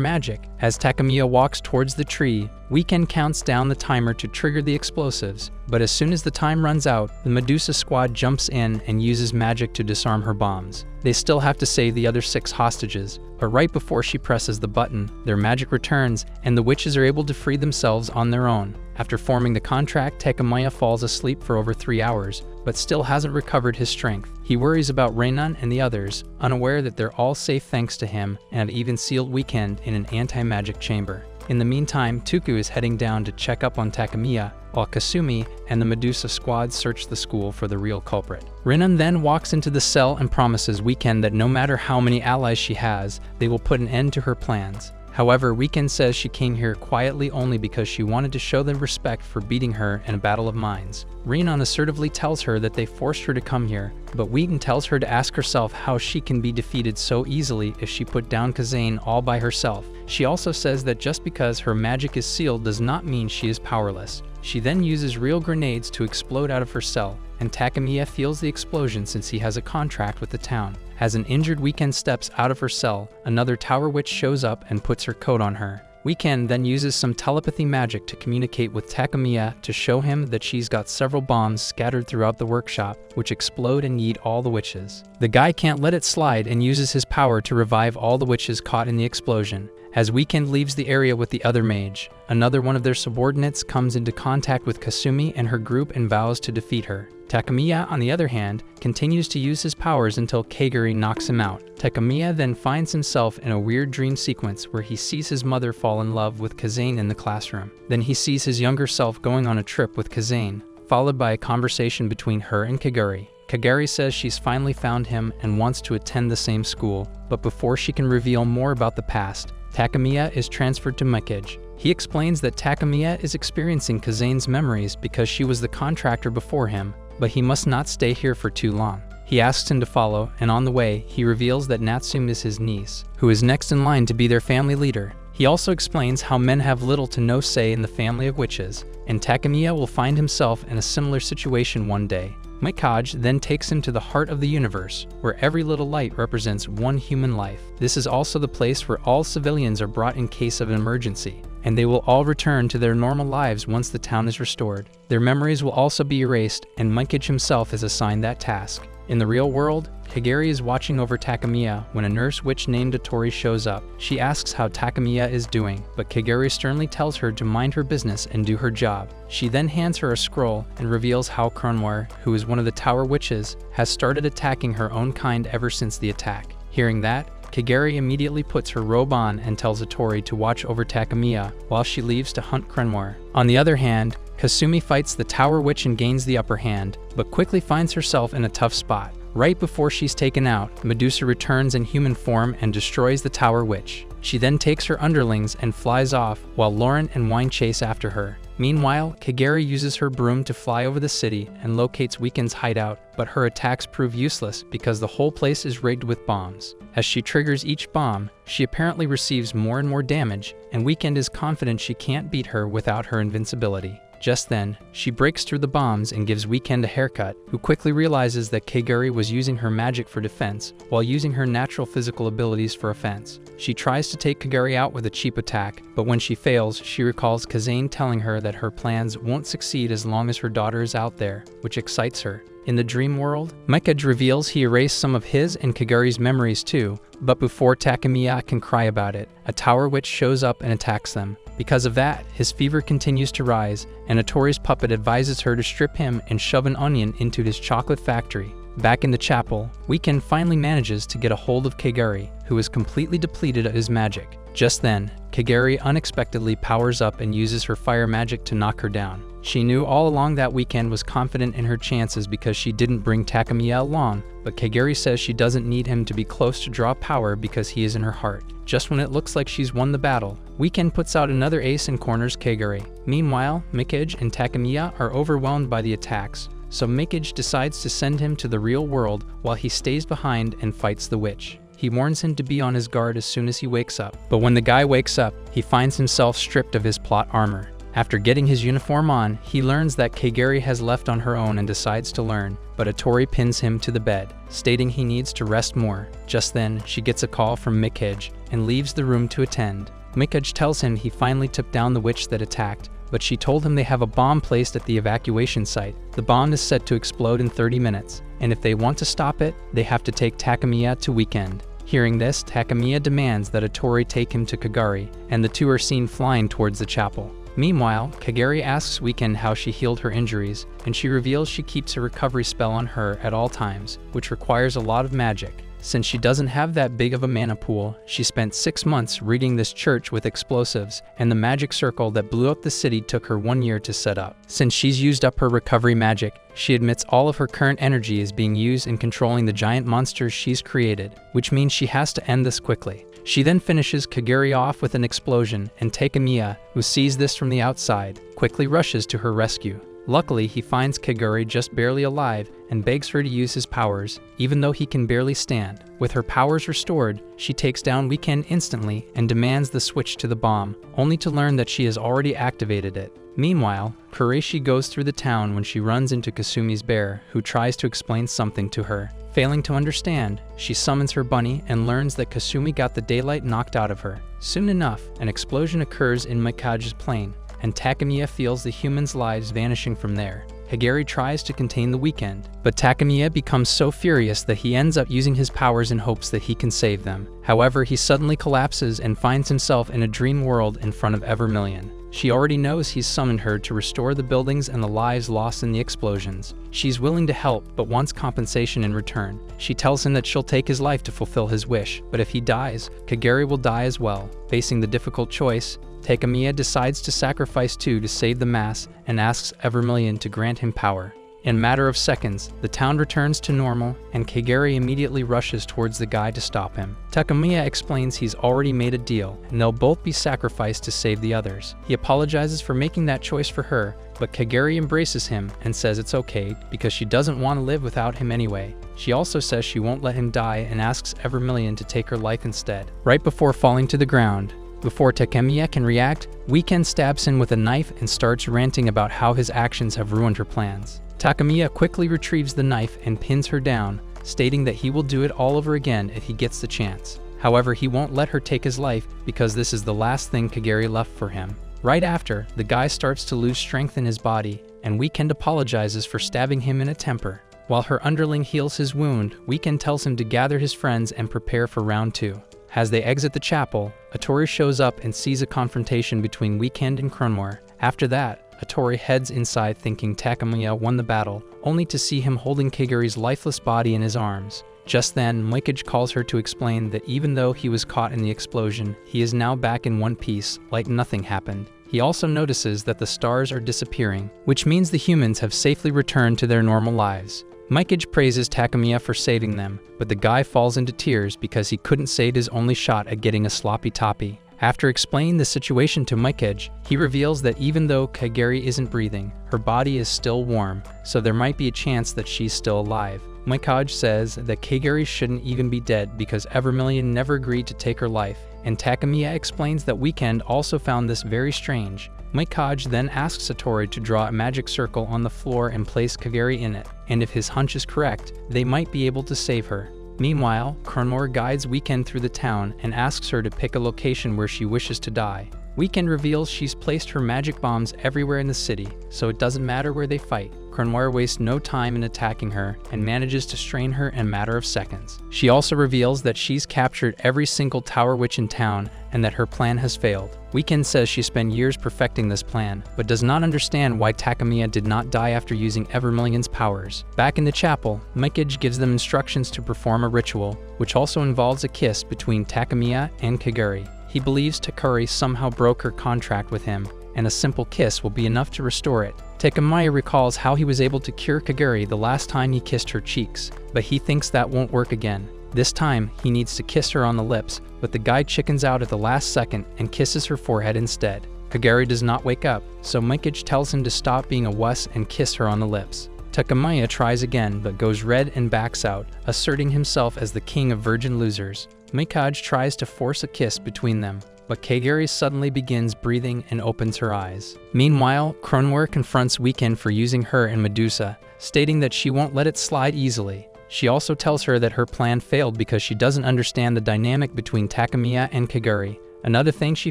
magic. As Takemiya walks towards the tree, Weekend counts down the timer to trigger the explosives, but as soon as the time runs out, the Medusa squad jumps in and uses magic to disarm her bombs. They still have to save the other 6 hostages, but right before she presses the button, their magic returns and the witches are able to free themselves on their own. After forming the contract, Takemiya falls asleep for over 3 hours, but still hasn't recovered his strength. He worries about Reinan and the others, unaware that they're all safe thanks to him and have even sealed Weekend in an anti-magic chamber. In the meantime, Tuku is heading down to check up on Takemiya, while Kasumi and the Medusa squad search the school for the real culprit. Reinan then walks into the cell and promises Weekend that no matter how many allies she has, they will put an end to her plans. However, Weekend says she came here quietly only because she wanted to show them respect for beating her in a battle of minds. Reinan assertively tells her that they forced her to come here, but Weekend tells her to ask herself how she can be defeated so easily if she put down Kazane all by herself. She also says that just because her magic is sealed does not mean she is powerless. She then uses real grenades to explode out of her cell, and Takemiya feels the explosion since he has a contract with the town. As an injured Weekend steps out of her cell, another Tower Witch shows up and puts her coat on her. Weekend then uses some telepathy magic to communicate with Takemiya to show him that she's got several bombs scattered throughout the workshop, which explode and yeet all the witches. The guy can't let it slide and uses his power to revive all the witches caught in the explosion. As Weekend leaves the area with the other mage, another one of their subordinates comes into contact with Kasumi and her group and vows to defeat her. Takemiya, on the other hand, continues to use his powers until Kagari knocks him out. Takemiya then finds himself in a weird dream sequence where he sees his mother fall in love with Kazane in the classroom. Then he sees his younger self going on a trip with Kazane, followed by a conversation between her and Kagari. Kagari says she's finally found him and wants to attend the same school, but before she can reveal more about the past, Takemiya is transferred to Mikage. He explains that Takemiya is experiencing Kazane's memories because she was the contractor before him, but he must not stay here for too long. He asks him to follow, and on the way, he reveals that Natsum is his niece, who is next in line to be their family leader. He also explains how men have little to no say in the family of witches, and Takemiya will find himself in a similar situation one day. Mikage then takes him to the heart of the universe, where every little light represents one human life. This is also the place where all civilians are brought in case of an emergency, and they will all return to their normal lives once the town is restored. Their memories will also be erased, and Mikage himself is assigned that task. In the real world, Kagari is watching over Takemiya when a nurse witch named Atori shows up. She asks how Takemiya is doing, but Kagari sternly tells her to mind her business and do her job. She then hands her a scroll and reveals how Kronwar, who is one of the Tower Witches, has started attacking her own kind ever since the attack. Hearing that, Kagari immediately puts her robe on and tells Atori to watch over Takemiya while she leaves to hunt Kronwar. On the other hand, Kasumi fights the Tower Witch and gains the upper hand, but quickly finds herself in a tough spot. Right before she's taken out, Medusa returns in human form and destroys the Tower Witch. She then takes her underlings and flies off, while Lauren and Wine chase after her. Meanwhile, Kagari uses her broom to fly over the city and locates Weekend's hideout, but her attacks prove useless because the whole place is rigged with bombs. As she triggers each bomb, she apparently receives more and more damage, and Weekend is confident she can't beat her without her invincibility. Just then, she breaks through the bombs and gives Weekend a haircut, who quickly realizes that Kagari was using her magic for defense, while using her natural physical abilities for offense. She tries to take Kagari out with a cheap attack, but when she fails, she recalls Kazane telling her that her plans won't succeed as long as her daughter is out there, which excites her. In the dream world, Meikage reveals he erased some of his and Kagari's memories too, but before Takemiya can cry about it, a Tower Witch shows up and attacks them. Because of that, his fever continues to rise, and Atori's puppet advises her to strip him and shove an onion into his chocolate factory. Back in the chapel, Weekend finally manages to get a hold of Kagari, who is completely depleted of his magic. Just then, Kagari unexpectedly powers up and uses her fire magic to knock her down. She knew all along that Weekend was confident in her chances because she didn't bring Takemiya along, but Kagari says she doesn't need him to be close to draw power because he is in her heart. Just when it looks like she's won the battle, Weekend puts out another ace and corners Kagari. Meanwhile, Meikage and Takemiya are overwhelmed by the attacks, so Meikage decides to send him to the real world while he stays behind and fights the witch. He warns him to be on his guard as soon as he wakes up, but when the guy wakes up, he finds himself stripped of his plot armor. After getting his uniform on, he learns that Kagari has left on her own and decides to learn, but Atori pins him to the bed, stating he needs to rest more. Just then, she gets a call from Meikage and leaves the room to attend. Meikage tells him he finally took down the witch that attacked, but she told him they have a bomb placed at the evacuation site. The bomb is set to explode in 30 minutes, and if they want to stop it, they have to take Takemiya to Weekend. Hearing this, Takemiya demands that Atori take him to Kagari, and the two are seen flying towards the chapel. Meanwhile, Kagari asks Weekend how she healed her injuries, and she reveals she keeps a recovery spell on her at all times, which requires a lot of magic. Since she doesn't have that big of a mana pool, she spent 6 months reading this church with explosives, and the magic circle that blew up the city took her 1 year to set up. Since she's used up her recovery magic, she admits all of her current energy is being used in controlling the giant monsters she's created, which means she has to end this quickly. She then finishes Kagari off with an explosion, and Takemiya, who sees this from the outside, quickly rushes to her rescue. Luckily, he finds Kagari just barely alive and begs her to use his powers, even though he can barely stand. With her powers restored, she takes down Weekend instantly and demands the switch to the bomb, only to learn that she has already activated it. Meanwhile, Kureishi goes through the town when she runs into Kasumi's bear, who tries to explain something to her. Failing to understand, she summons her bunny and learns that Kasumi got the daylight knocked out of her. Soon enough, an explosion occurs in Meikage's plane, and Takemiya feels the humans' lives vanishing from there. Kagari tries to contain the Weekend, but Takemiya becomes so furious that he ends up using his powers in hopes that he can save them. However, he suddenly collapses and finds himself in a dream world in front of Evermillion. She already knows he's summoned her to restore the buildings and the lives lost in the explosions. She's willing to help, but wants compensation in return. She tells him that she'll take his life to fulfill his wish, but if he dies, Kagari will die as well. Facing the difficult choice, Takemiya decides to sacrifice two to save the mass and asks Evermillion to grant him power. In a matter of seconds, the town returns to normal, and Kagari immediately rushes towards the guy to stop him. Takemiya explains he's already made a deal, and they'll both be sacrificed to save the others. He apologizes for making that choice for her, but Kagari embraces him and says it's okay because she doesn't want to live without him anyway. She also says she won't let him die and asks Evermillion to take her life instead. Right before falling to the ground, before Takemiya can react, Weekend stabs him with a knife and starts ranting about how his actions have ruined her plans. Takemiya quickly retrieves the knife and pins her down, stating that he will do it all over again if he gets the chance. However, he won't let her take his life because this is the last thing Kagari left for him. Right after, the guy starts to lose strength in his body, and Weekend apologizes for stabbing him in a temper. While her underling heals his wound, Weekend tells him to gather his friends and prepare for round 2. As they exit the chapel, Atori shows up and sees a confrontation between Weekend and Cronmore. After that, Atori heads inside thinking Takemiya won the battle, only to see him holding Kagari's lifeless body in his arms. Just then, Meikage calls her to explain that even though he was caught in the explosion, he is now back in one piece, like nothing happened. He also notices that the stars are disappearing, which means the humans have safely returned to their normal lives. Mikage praises Takamiya for saving them, but the guy falls into tears because he couldn't save his only shot at getting a sloppy toppy. After explaining the situation to Mikage, he reveals that even though Kagari isn't breathing, her body is still warm, so there might be a chance that she's still alive. Mikage says that Kagari shouldn't even be dead because Evermillion never agreed to take her life, and Takamiya explains that Weekend also found this very strange. Mikage then asks Satori to draw a magic circle on the floor and place Kagari in it, and if his hunch is correct, they might be able to save her. Meanwhile, Crownmore guides Weekend through the town and asks her to pick a location where she wishes to die. Weekend reveals she's placed her magic bombs everywhere in the city, so it doesn't matter where they fight. Crownmore wastes no time in attacking her and manages to strain her in a matter of seconds. She also reveals that she's captured every single Tower Witch in town and that her plan has failed. Weekend says she spent years perfecting this plan, but does not understand why Takamiya did not die after using Evermillion's powers. Back in the chapel, Mikage gives them instructions to perform a ritual, which also involves a kiss between Takamiya and Kagari. He believes Takari somehow broke her contract with him, and a simple kiss will be enough to restore it. Takamiya recalls how he was able to cure Kagari the last time he kissed her cheeks, but he thinks that won't work again. This time, he needs to kiss her on the lips, but the guy chickens out at the last second and kisses her forehead instead. Kagari does not wake up, so Mikage tells him to stop being a wuss and kiss her on the lips. Takamiya tries again but goes red and backs out, asserting himself as the king of virgin losers. Mikage tries to force a kiss between them, but Kagari suddenly begins breathing and opens her eyes. Meanwhile, Crownmore confronts Weekend for using her and Medusa, stating that she won't let it slide easily. She also tells her that her plan failed because she doesn't understand the dynamic between Takamiya and Kagari. Another thing she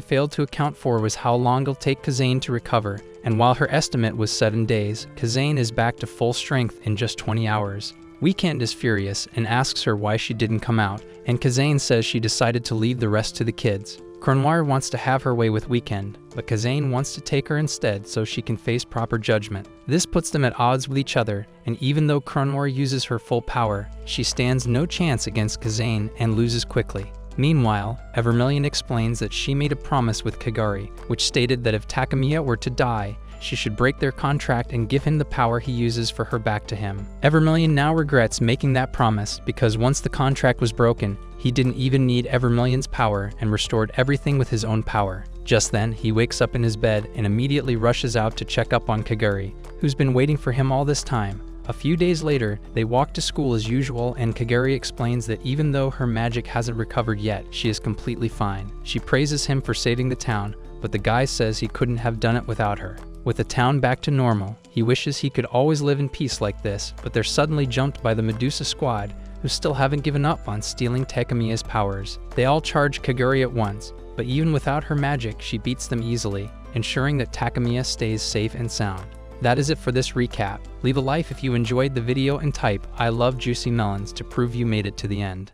failed to account for was how long it'll take Kazane to recover, and while her estimate was 7 days, Kazane is back to full strength in just 20 hours. Weekend is furious and asks her why she didn't come out, and Kazane says she decided to leave the rest to the kids. Crownmore wants to have her way with Weekend, but Kazane wants to take her instead so she can face proper judgment. This puts them at odds with each other, and even though Crownmore uses her full power, she stands no chance against Kazane and loses quickly. Meanwhile, Evermillion explains that she made a promise with Kagari, which stated that if Takamiya were to die, she should break their contract and give him the power he uses for her back to him. Evermillion now regrets making that promise because once the contract was broken, he didn't even need Evermillion's power and restored everything with his own power. Just then, he wakes up in his bed and immediately rushes out to check up on Kagari, who's been waiting for him all this time. A few days later, they walk to school as usual and Kagari explains that even though her magic hasn't recovered yet, she is completely fine. She praises him for saving the town, but the guy says he couldn't have done it without her. With the town back to normal, he wishes he could always live in peace like this, but they're suddenly jumped by the Medusa squad, who still haven't given up on stealing Takamiya's powers. They all charge Kagari at once, but even without her magic, she beats them easily, ensuring that Takamiya stays safe and sound. That is it for this recap. Leave a like if you enjoyed the video and type "I love juicy melons" to prove you made it to the end.